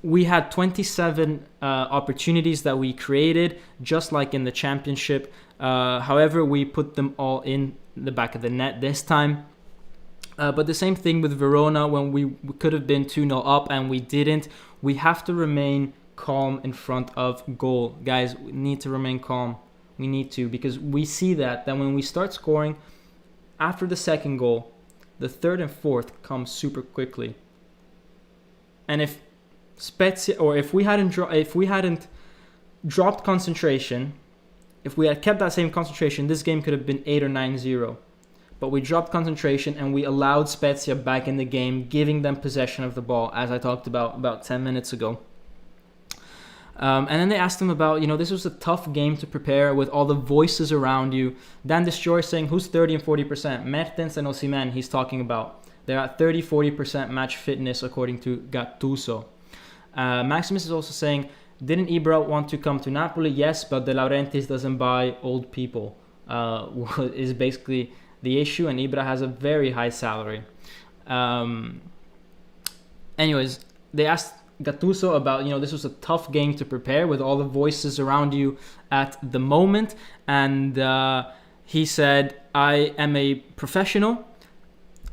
we had 27 opportunities that we created, just like in the championship. However, we put them all in the back of the net this time. But the same thing with Verona, when we could have been 2-0 up and we didn't. We have to remain calm in front of goal. Guys, we need to remain calm. We need to, because we see that when we start scoring after the second goal, the third and fourth come super quickly. And if Spezia, or if we hadn't dropped concentration, if we had kept that same concentration, this game could have been 8 or 9-0. but we dropped concentration and we allowed Spezia back in the game, giving them possession of the ball, as I talked about 10 minutes ago. And then they asked him about, this was a tough game to prepare with all the voices around you. Dan Destroy saying, who's 30 and 40%? Mertens and Osimhen, he's talking about. They're at 30-40% match fitness, according to Gattuso. Maximus is also saying, didn't Ibra want to come to Napoli? Yes, but De Laurentiis doesn't buy old people, is basically the issue, and Ibra has a very high salary. Anyways, they asked Gattuso about, this was a tough game to prepare with all the voices around you at the moment, and he said, I am a professional.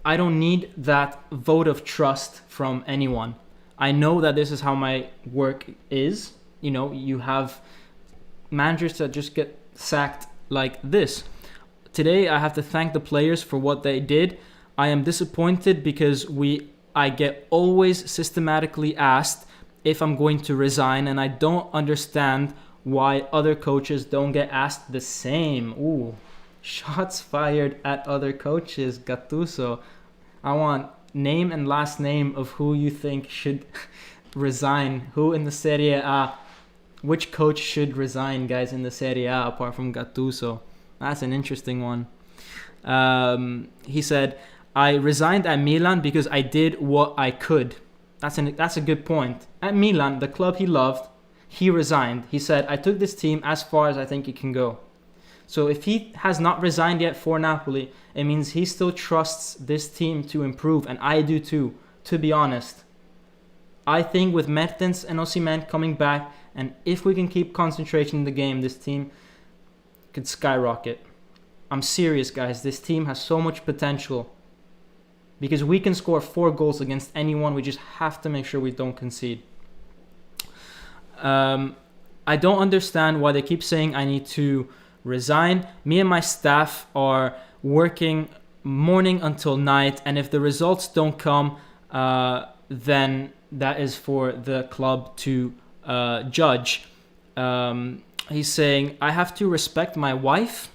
I don't need that vote of trust from anyone. I know that this is how my work is. You have managers that just get sacked like this. Today, I have to thank the players for what they did. I am disappointed because I get always systematically asked if I'm going to resign, and I don't understand why other coaches don't get asked the same. Ooh, shots fired at other coaches, Gattuso. I want name and last name of who you think should resign. Who in the Serie A? Which coach should resign, guys, in the Serie A apart from Gattuso? That's an interesting one. He said, I resigned at Milan because I did what I could. That's a good point. At Milan, the club he loved, he resigned. He said, I took this team as far as I think it can go. So if he has not resigned yet for Napoli, it means he still trusts this team to improve, and I do too, to be honest. I think with Mertens and Osimhen coming back, and if we can keep concentration in the game, this team could skyrocket. I'm serious, guys. This team has so much potential. Because we can score 4 goals against anyone. We just have to make sure we don't concede. I don't understand why they keep saying I need to resign. Me and my staff are working morning until night. And if the results don't come, then that is for the club to judge. He's saying, I have to respect my wife,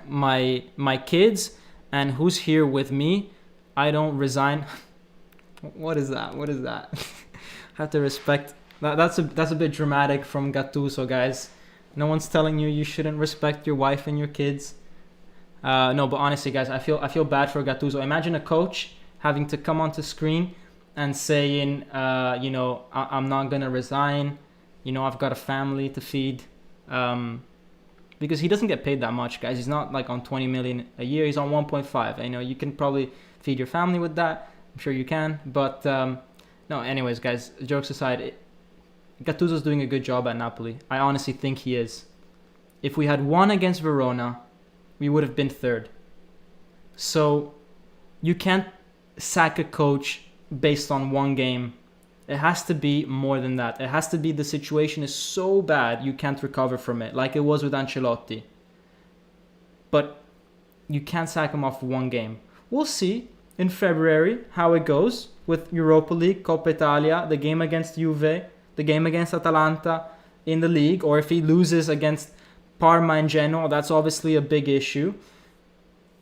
my kids, and who's here with me. I don't resign. What is that? Have to respect. That's a bit dramatic from Gattuso, guys. No one's telling you shouldn't respect your wife and your kids. No, but honestly, guys, I feel bad for Gattuso. Imagine a coach having to come onto screen and saying, I'm not gonna resign. I've got a family to feed. Because he doesn't get paid that much, guys. He's not like on 20 million a year. He's on 1.5. You can probably feed your family with that. I'm sure you can. But no, anyways, guys, jokes aside, Gattuso's doing a good job at Napoli. I honestly think he is. If we had won against Verona, we would have been third. So you can't sack a coach based on one game. It has to be more than that. It has to be the situation is so bad you can't recover from it, like it was with Ancelotti. But you can't sack him off one game. We'll see in February how it goes with Europa League, Coppa Italia, the game against Juve, the game against Atalanta in the league, or if he loses against Parma and Genoa, that's obviously a big issue.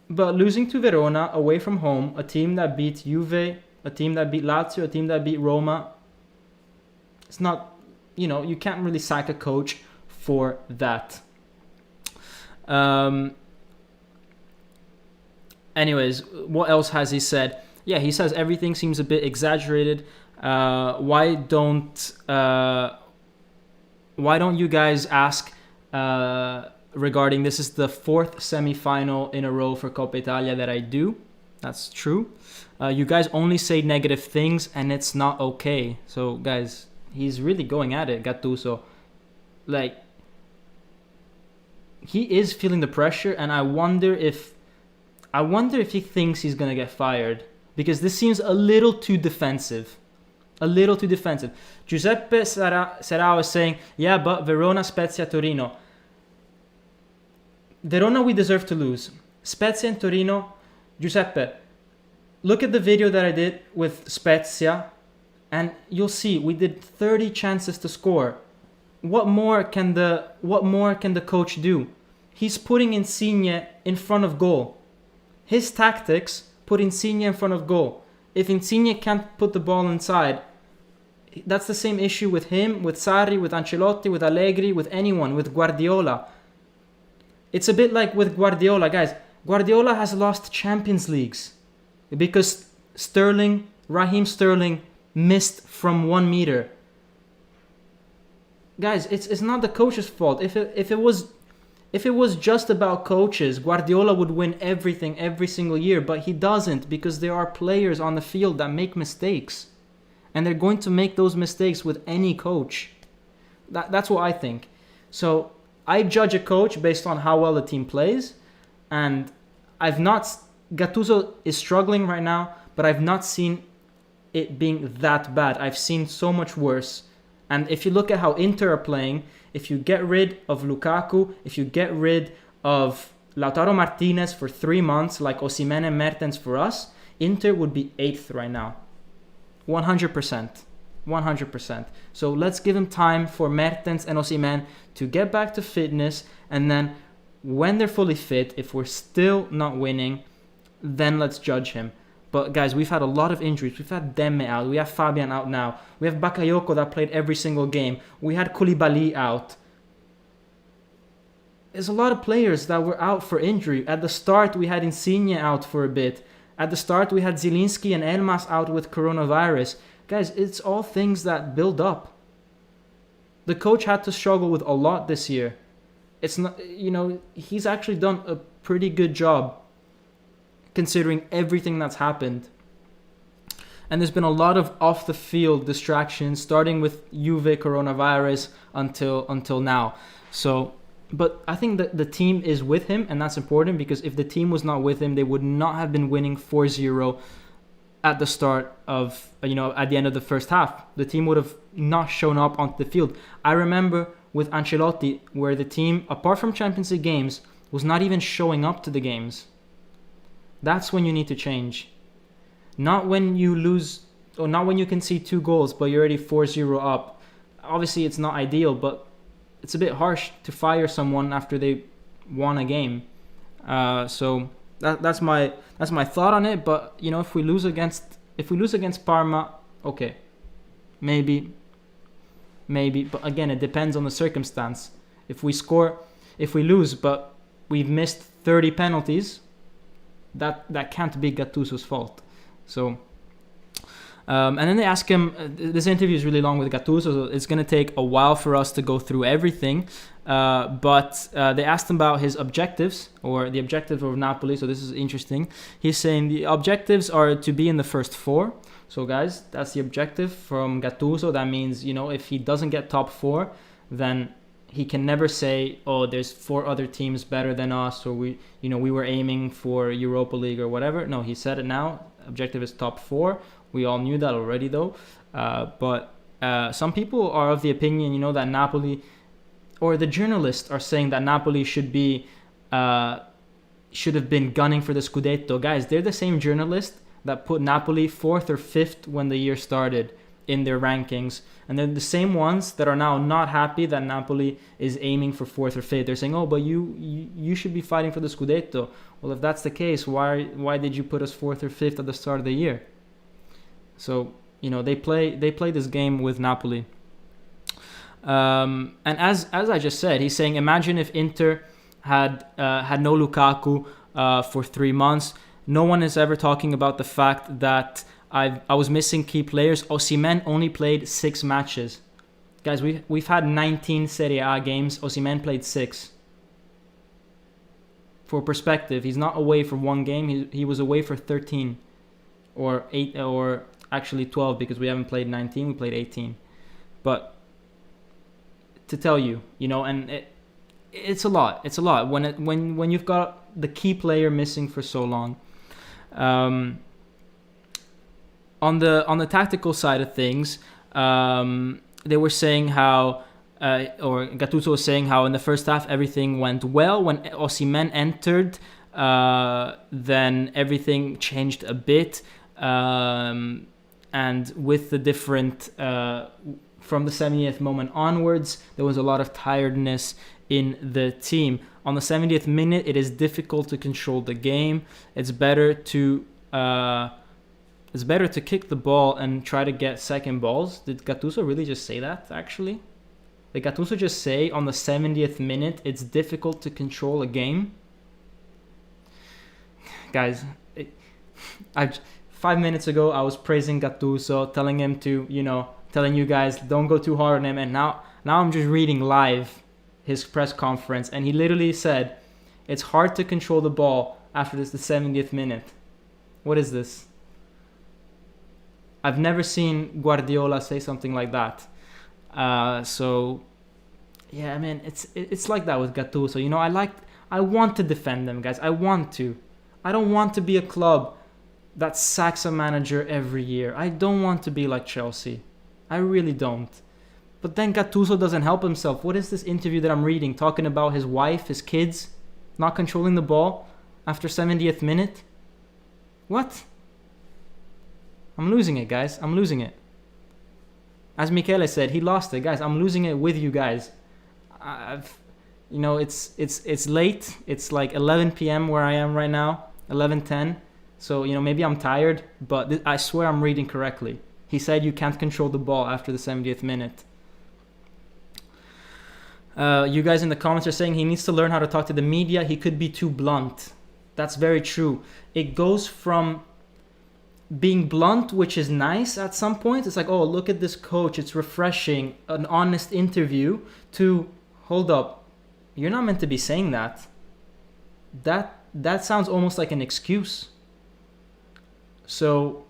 But losing to Verona away from home, a team that beat Juve, a team that beat Lazio, a team that beat Roma, it's not, you can't really sack a coach for that. Anyways, what else has he said? Yeah, he says everything seems a bit exaggerated. Why don't you guys ask regarding this is the 4th semi-final in a row for Coppa Italia that I do. That's true. You guys only say negative things and it's not okay. So guys, he's really going at it, Gattuso. Like, he is feeling the pressure, and I wonder if he thinks he's gonna get fired, because this seems a little too defensive. Giuseppe Serao is saying, yeah, but Verona, Spezia, Torino. Verona we deserve to lose. Spezia and Torino, Giuseppe, look at the video that I did with Spezia, and you'll see we did 30 chances to score. What more can the coach do? He's putting Insigne in front of goal. His tactics put Insigne in front of goal. If Insigne can't put the ball inside, that's the same issue with him, with Sarri, with Ancelotti, with Allegri, with anyone, with Guardiola. It's a bit like with Guardiola, guys. Guardiola has lost Champions Leagues because Raheem Sterling missed from 1 meter. Guys, it's not the coach's fault. If it was just about coaches, Guardiola would win everything every single year, but he doesn't because there are players on the field that make mistakes. And they're going to make those mistakes with any coach. That's what I think. So I judge a coach based on how well the team plays. And Gattuso is struggling right now, but I've not seen it being that bad. I've seen so much worse. And if you look at how Inter are playing, if you get rid of Lukaku, if you get rid of Lautaro Martinez for 3 months, like Osimhen and Mertens for us, Inter would be 8th right now. 100%. 100%. So let's give him time for Mertens and Osimhen to get back to fitness. And then when they're fully fit, if we're still not winning, then let's judge him. But guys, we've had a lot of injuries. We've had Demme out. We have Fabian out now. We have Bakayoko that played every single game. We had Koulibaly out. There's a lot of players that were out for injury. At the start, we had Insigne out for a bit. At the start, we had Zielinski and Elmas out with coronavirus. Guys, it's all things that build up. The coach had to struggle with a lot this year. It's not, he's actually done a pretty good job considering everything that's happened. And there's been a lot of off-the-field distractions, starting with Juve coronavirus until now. So, but I think that the team is with him, and that's important because if the team was not with him, they would not have been winning 4-0 at the start of, at the end of the first half. The team would have not shown up onto the field. I remember with Ancelotti, where the team, apart from Champions League games, was not even showing up to the games. That's when you need to change. Not when you lose, or not when you can see 2 goals, but you're already 4-0 up. Obviously, it's not ideal, but it's a bit harsh to fire someone after they won a game. So that's my thought on it. But if we lose against Parma, okay, maybe. But again, it depends on the circumstance. If we lose, but we've missed 30 penalties, that can't be Gattuso's fault. So, and then they ask him, this interview is really long with Gattuso, so it's going to take a while for us to go through everything. But they asked him about his objectives, or the objective of Napoli. So this is interesting. He's saying the objectives are to be in the first 4. So guys, that's the objective from Gattuso. That means, if he doesn't get top 4, then he can never say, oh, there's 4 other teams better than us, or we were aiming for Europa League or whatever. No, he said it now. Objective is top 4. We all knew that already, though. But some people are of the opinion, that Napoli, or the journalists are saying that Napoli should have been gunning for the Scudetto. Guys, they're the same journalists that put Napoli 4th or 5th when the year started in their rankings. And they're the same ones that are now not happy that Napoli is aiming for 4th or 5th. They're saying, oh, but you should be fighting for the Scudetto. Well, if that's the case, why did you put us 4th or 5th at the start of the year? So, they play this game with Napoli. And as I just said, he's saying, imagine if Inter had no Lukaku for 3 months. No one is ever talking about the fact that I was missing key players. Osimhen only played 6 matches. Guys, we've had 19 Serie A games. Osimhen played 6. For perspective, he's not away for 1 game. He was away for 13 or 8, or actually 12 because we haven't played 19. We played 18. But to tell you, and it's a lot. It's a lot when you've got the key player missing for so long. On the tactical side of things, they were saying how, or Gattuso was saying how in the first half everything went well. When Osimhen entered, then everything changed a bit, and with the different from the 70th moment onwards, there was a lot of tiredness in the team. On the 70th minute, it is difficult to control the game. It's better to kick the ball and try to get second balls. Did Gattuso really just say that, actually? Did Gattuso just say on the 70th minute it's difficult to control a game? Guys, 5 minutes ago I was praising Gattuso, telling him to, telling you guys don't go too hard on him, and now I'm just reading live his press conference, and he literally said it's hard to control the ball after the 70th minute. What is this? I've never seen Guardiola say something like that. So yeah, I mean, it's like that with Gattuso. I want to defend them, guys. I want to. I don't want to be a club that sacks a manager every year. I don't want to be like Chelsea. I really don't. But then Gattuso doesn't help himself. What is this interview that I'm reading talking about his wife, his kids, not controlling the ball after 70th minute? What? I'm losing it, guys. I'm losing it. As Michele said, he lost it, guys. I'm losing it with you guys. It's late. It's like 11 p.m. where I am right now, 11:10. So maybe I'm tired, but I swear I'm reading correctly. He said you can't control the ball after the 70th minute. You guys in the comments are saying he needs to learn how to talk to the media. He could be too blunt. That's very true. It goes from being blunt, which is nice at some point. It's like, oh, look at this coach. It's refreshing. An honest interview. To, hold up. You're not meant to be saying that. That sounds almost like an excuse. So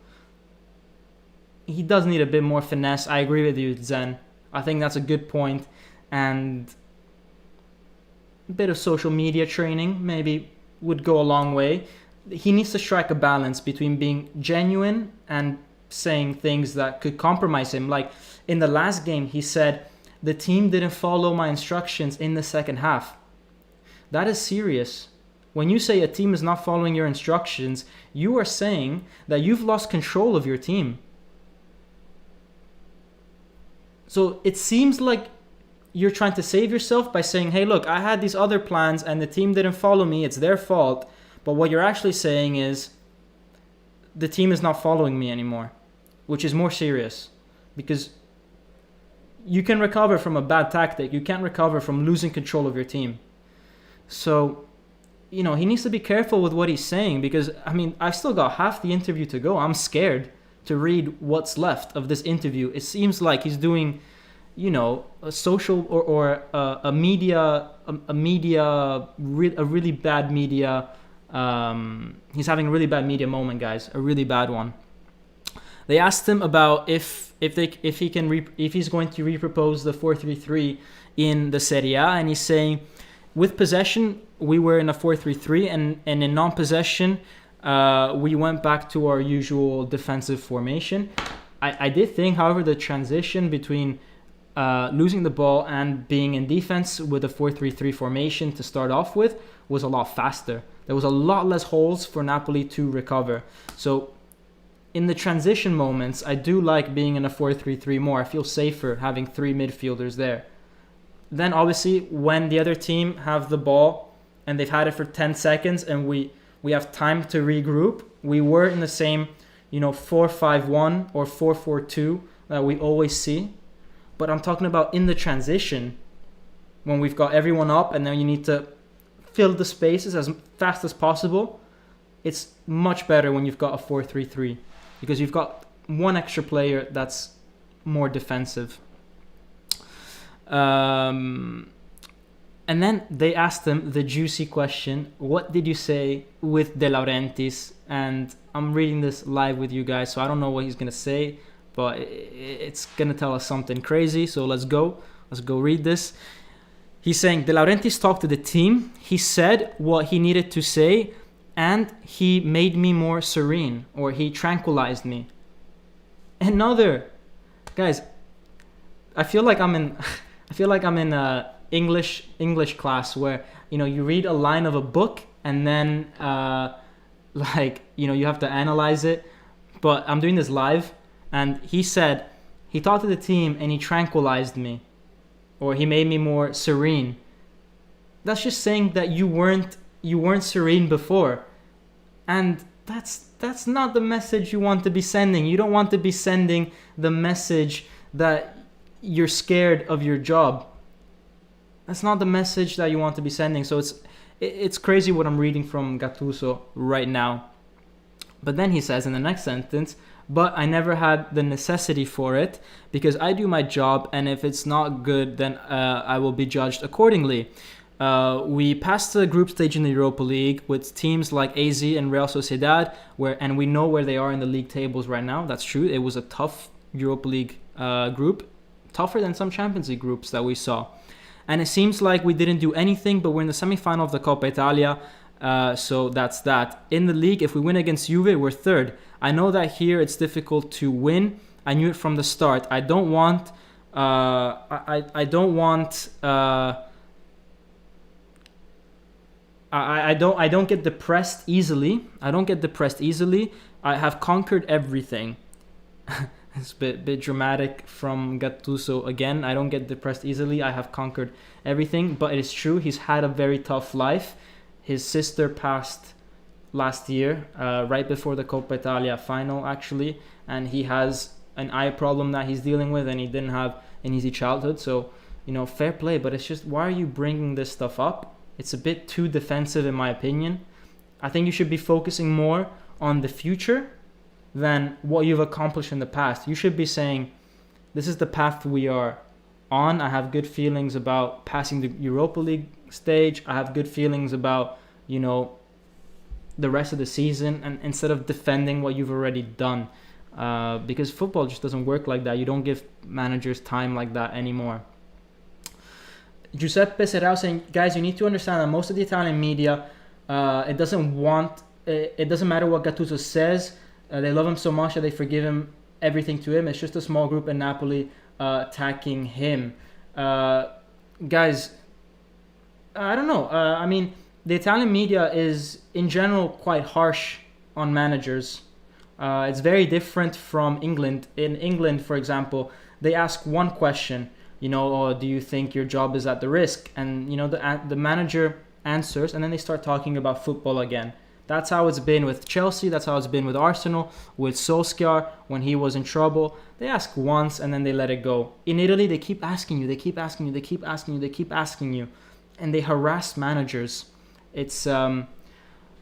he does need a bit more finesse. I agree with you, Zen. I think that's a good point. And a bit of social media training maybe would go a long way. He needs to strike a balance between being genuine and saying things that could compromise him. Like in the last game, he said, the team didn't follow my instructions in the second half. That is serious. When you say a team is not following your instructions, you are saying that you've lost control of your team. So it seems like you're trying to save yourself by saying, hey, look, I had these other plans and the team didn't follow me. It's their fault. But what you're actually saying is the team is not following me anymore, which is more serious, because you can recover from a bad tactic. You can't recover from losing control of your team. So, he needs to be careful with what he's saying, because, I've still got half the interview to go. I'm scared to read what's left of this interview. It seems like he's doing, a social or a really bad media. He's having a really bad media moment, guys. A really bad one. They asked him about if he's going to repropose the 4-3-3 in the Serie A, and he's saying, with possession we were in a 4-3-3, and in non-possession we went back to our usual defensive formation. I did think, however, the transition between losing the ball and being in defense with a 4-3-3 formation to start off with was a lot faster. There was a lot less holes for Napoli to recover. So in the transition moments, I do like being in a 4-3-3 more. I feel safer having three midfielders there. Then obviously when the other team have the ball and they've had it for 10 seconds and we have time to regroup, we were in the same 4-5-1 or 4-4-2 that we always see. But I'm talking about in the transition, when we've got everyone up and then you need to fill the spaces as fast as possible. It's much better when you've got a 4-3-3, because you've got one extra player that's more defensive. And then they asked him the juicy question, what did you say with De Laurentiis? And I'm reading this live with you guys, so I don't know what he's going to say, but it's going to tell us something crazy. So let's go read this. He's saying, De Laurentiis talked to the team. He said what he needed to say, and he made me more serene, or he tranquilized me. Guys, I feel like I'm in English class where you read a line of a book and then you have to analyze it. But I'm doing this live, and he said he talked to the team and he tranquilized me, or he made me more serene. that's just saying that you weren't serene before, and that's not the message you want to be sending. You don't want to be sending the message that you're scared of your job. That's not the message that you want to be sending. So it's crazy what I'm reading from Gattuso right now. But then he says in the next sentence, but I never had the necessity for it because I do my job, and if it's not good, then I will be judged accordingly. We passed the group stage in the Europa League with teams like AZ and Real Sociedad, and we know where they are in the league tables right now. That's true. It was a tough Europa League group, tougher than some Champions League groups that we saw. And it seems like we didn't do anything, but we're in the semi-final of the Coppa Italia, so that's that. In the league, if we win against Juve, we're third. I know that here it's difficult to win. I knew it from the start. I don't want. I don't get depressed easily. I have conquered everything. It's a bit dramatic from Gattuso again. I don't get depressed easily. I have conquered everything. But it is true, he's had a very tough life. His sister passed last year, right before the Coppa Italia final, actually. And he has an eye problem that he's dealing with, and he didn't have an easy childhood. So, fair play. But it's just, why are you bringing this stuff up? It's a bit too defensive, in my opinion. I think you should be focusing more on the future than what you've accomplished in the past. You should be saying, this is the path we are on. I have good feelings about passing the Europa League stage. I have good feelings about, the rest of the season, and instead of defending what you've already done. Because football just doesn't work like that. You don't give managers time like that anymore. Giuseppe Serrao saying, guys, you need to understand that most of the Italian media, it doesn't matter what Gattuso says. They love him so much that they forgive him everything to him. It's just a small group in Napoli attacking him. Guys, I don't know. The Italian media is, in general, quite harsh on managers. It's very different from England. In England, for example, they ask one question, do you think your job is at the risk? And, the manager answers, and then they start talking about football again. That's how it's been with Chelsea. That's how it's been with Arsenal, with Solskjaer when he was in trouble. They ask once and then they let it go. In Italy, they keep asking you, and they harass managers.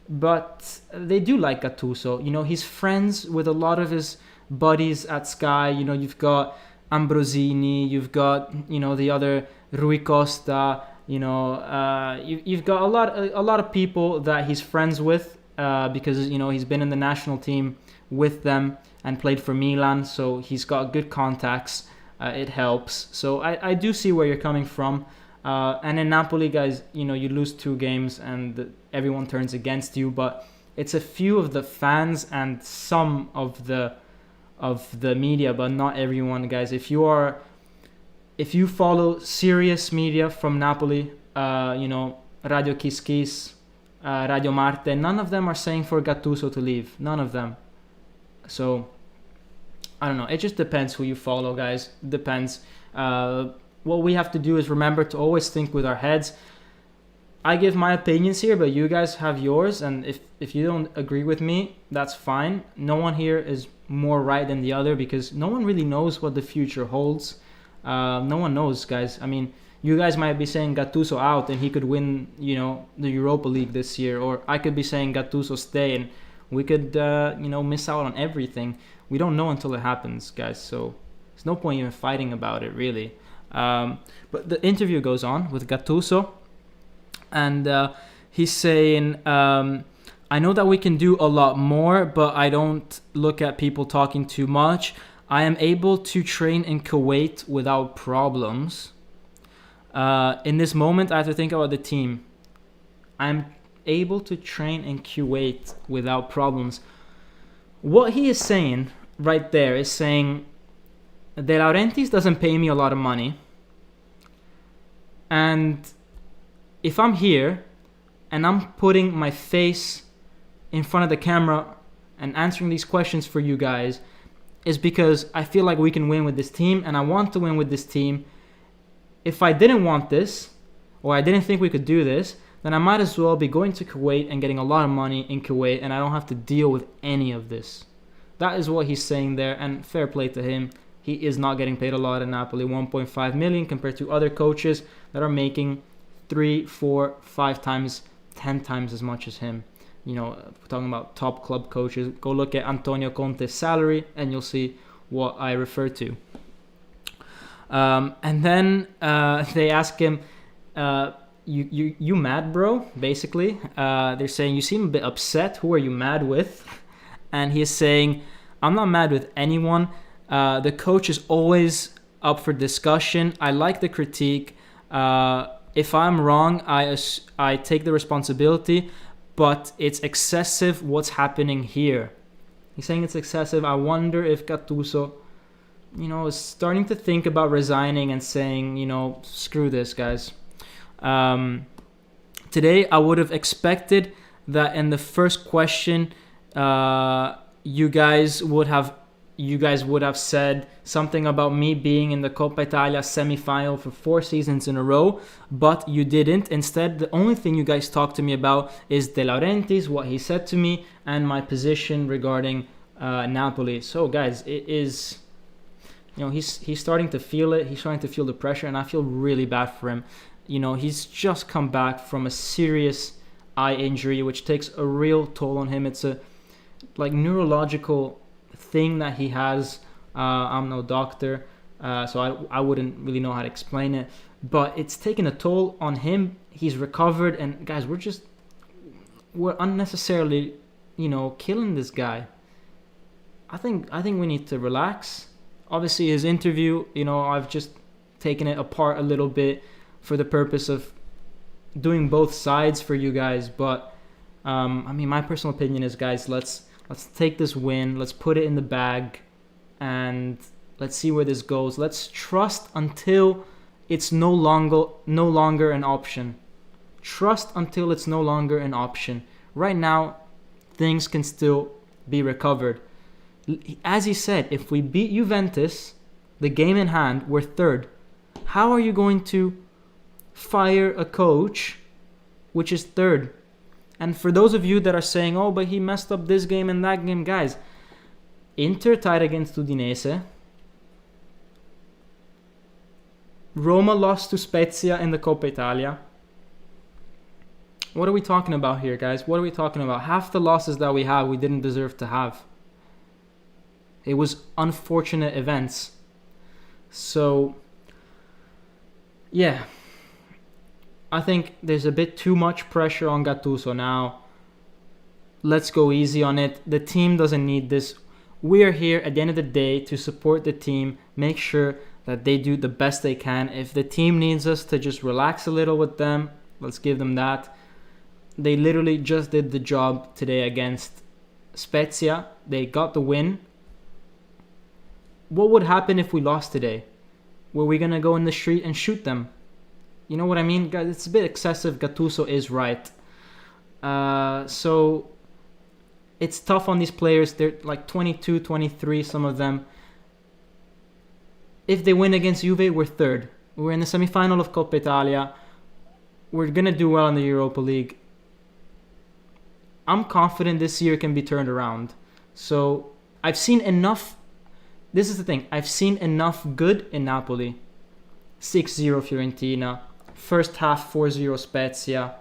But they do like Gattuso. He's friends with a lot of his buddies at Sky. You've got Ambrosini, you've got, the other Rui Costa. You've got a lot of people that he's friends with because he's been in the national team with them and played for Milan, so he's got good contacts. It helps. So I do see where you're coming from. And in Napoli, guys, you lose 2 games and everyone turns against you, but it's a few of the fans and some of the media, but not everyone, guys. If you follow serious media from Napoli, Radio Kiss Kiss, Radio Marte, none of them are saying for Gattuso to leave. None of them. So, I don't know. It just depends who you follow, guys. It depends. What we have to do is remember to always think with our heads. I give my opinions here, but you guys have yours. And if you don't agree with me, that's fine. No one here is more right than the other because no one really knows what the future holds. No one knows, guys. You guys might be saying Gattuso out and he could win, the Europa League this year. Or I could be saying Gattuso stay and we could, miss out on everything. We don't know until it happens, guys. So there's no point even fighting about it, really. But the interview goes on with Gattuso. And he's saying, I know that we can do a lot more, but I don't look at people talking too much. I am able to train in Kuwait without problems. In this moment, I have to think about the team. I'm able to train in Kuwait without problems. What he is saying right there is saying, De Laurentiis doesn't pay me a lot of money. And if I'm here and I'm putting my face in front of the camera and answering these questions for you guys, is because I feel like we can win with this team and I want to win with this team. If I didn't want this, or I didn't think we could do this, then I might as well be going to Kuwait and getting a lot of money in Kuwait, and I don't have to deal with any of this. That is what he's saying there, and fair play to him. He is not getting paid a lot in Napoli, 1.5 million compared to other coaches that are making 3, 4, 5 times, 10 times as much as him. You know, we're talking about top club coaches. Go look at Antonio Conte's salary, and you'll see what I refer to. And then they ask him, you mad, bro? Basically, they're saying, you seem a bit upset. Who are you mad with? And he is saying, I'm not mad with anyone. The coach is always up for discussion. I like the critique. If I'm wrong, I take the responsibility, but it's excessive what's happening here. He's saying it's excessive. I wonder if Gattuso, you know, is starting to think about resigning and saying, you know, screw this, guys. Today, I would have expected that in the first question, you guys would have said something about me being in the Coppa Italia semi-final for 4 seasons in a row, but you didn't. Instead, the only thing you guys talked to me about is De Laurentiis, what he said to me, and my position regarding Napoli. So, guys, it is, you know, he's starting to feel it. He's starting to feel the pressure, and I feel really bad for him. You know, he's just come back from a serious eye injury, which takes a real toll on him. It's a neurological thing that he has. I'm no doctor, so I wouldn't really know how to explain it, but it's taken a toll on him. He's recovered, and guys, we're unnecessarily, you know, killing this guy. I think we need to relax. Obviously, his interview, you know, I've just taken it apart a little bit for the purpose of doing both sides for you guys, but I mean, my personal opinion is, guys, let's take this win, let's put it in the bag, and let's see where this goes. Let's trust until it's no longer an option. Trust until it's no longer an option. Right now, things can still be recovered. As he said, if we beat Juventus, the game in hand, we're third. How are you going to fire a coach which is third? And for those of you that are saying, oh, but he messed up this game and that game, guys, Inter tied against Udinese. Roma lost to Spezia in the Coppa Italia. What are we talking about here, guys? What are we talking about? Half the losses that we have, we didn't deserve to have. It was unfortunate events. So, yeah. I think there's a bit too much pressure on Gattuso now. Let's go easy on it. The team doesn't need this. We are here at the end of the day to support the team, make sure that they do the best they can. If the team needs us to just relax a little with them, let's give them that. They literally just did the job today against Spezia. They got the win. What would happen if we lost today? Were we going to go in the street and shoot them? You know what I mean? Guys, it's a bit excessive. Gattuso is right. So it's tough on these players. They're like 22, 23, some of them. If they win against Juve, we're third. We're in the semi-final of Coppa Italia. We're going to do well in the Europa League. I'm confident this year can be turned around. So I've seen enough. This is the thing. I've seen enough good in Napoli. 6-0 Fiorentina. First half 4-0 Spezia.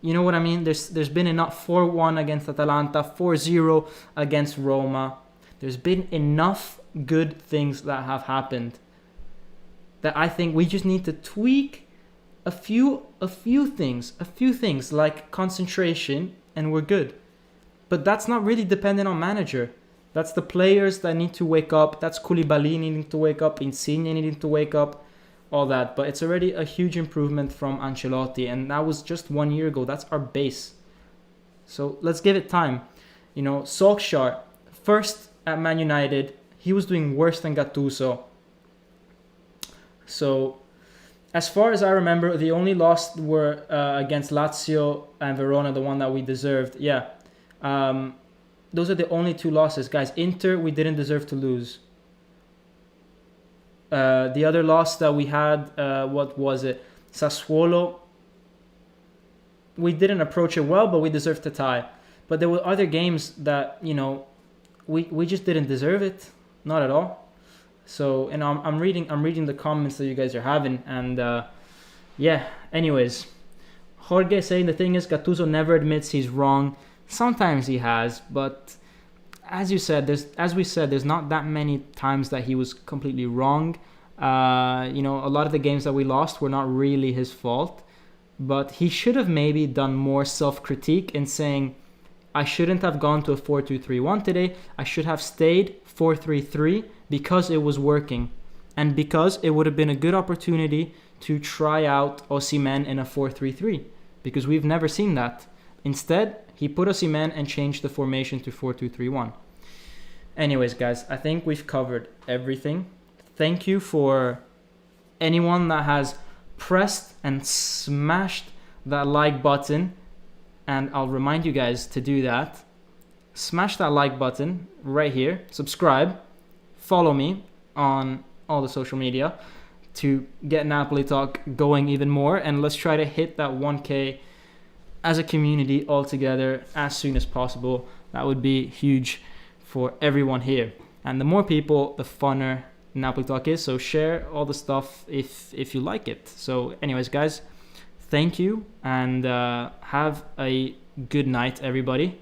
You know what I mean? There's been enough. 4-1 against Atalanta. 4-0 against Roma. There's been enough good things that have happened that I think we just need to tweak a few things like concentration, and we're good. But that's not really dependent on manager. That's the players that need to wake up. That's Koulibaly needing to wake up, Insigne needing to wake up, all that. But it's already a huge improvement from Ancelotti, and that was just 1 year ago. That's our base. So let's give it time. You know, Solskjaer, first at Man United, he was doing worse than Gattuso. So, as far as I remember, the only loss were against Lazio and Verona, the one that we deserved. Yeah. Those are the only 2 losses. Guys, Inter, we didn't deserve to lose. The other loss that we had, what was it? Sassuolo, we didn't approach it well, but we deserved to tie. But there were other games that, we just didn't deserve it, not at all. So, and I'm reading the comments that you guys are having, and yeah. Anyways, Jorge saying the thing is Gattuso never admits he's wrong. Sometimes he has, but as we said, there's not that many times that he was completely wrong. A lot of the games that we lost were not really his fault, but he should have maybe done more self-critique in saying, I shouldn't have gone to a 4-2-3-1 today. I should have stayed 4-3-3 because it was working, and because it would have been a good opportunity to try out Osimhen in a 4-3-3, because we've never seen that. Instead, he put Osimhen and changed the formation to 4-2-3-1. Anyways, guys, I think we've covered everything. Thank you for anyone that has pressed and smashed that like button. And I'll remind you guys to do that. Smash that like button right here. Subscribe. Follow me on all the social media to get Napoli Talk going even more. And let's try to hit that 1K as a community all together as soon as possible. That would be huge for everyone here. And the more people, the funner Napoli Talk is. So share all the stuff if you like it. So anyways, guys, thank you, and have a good night, everybody.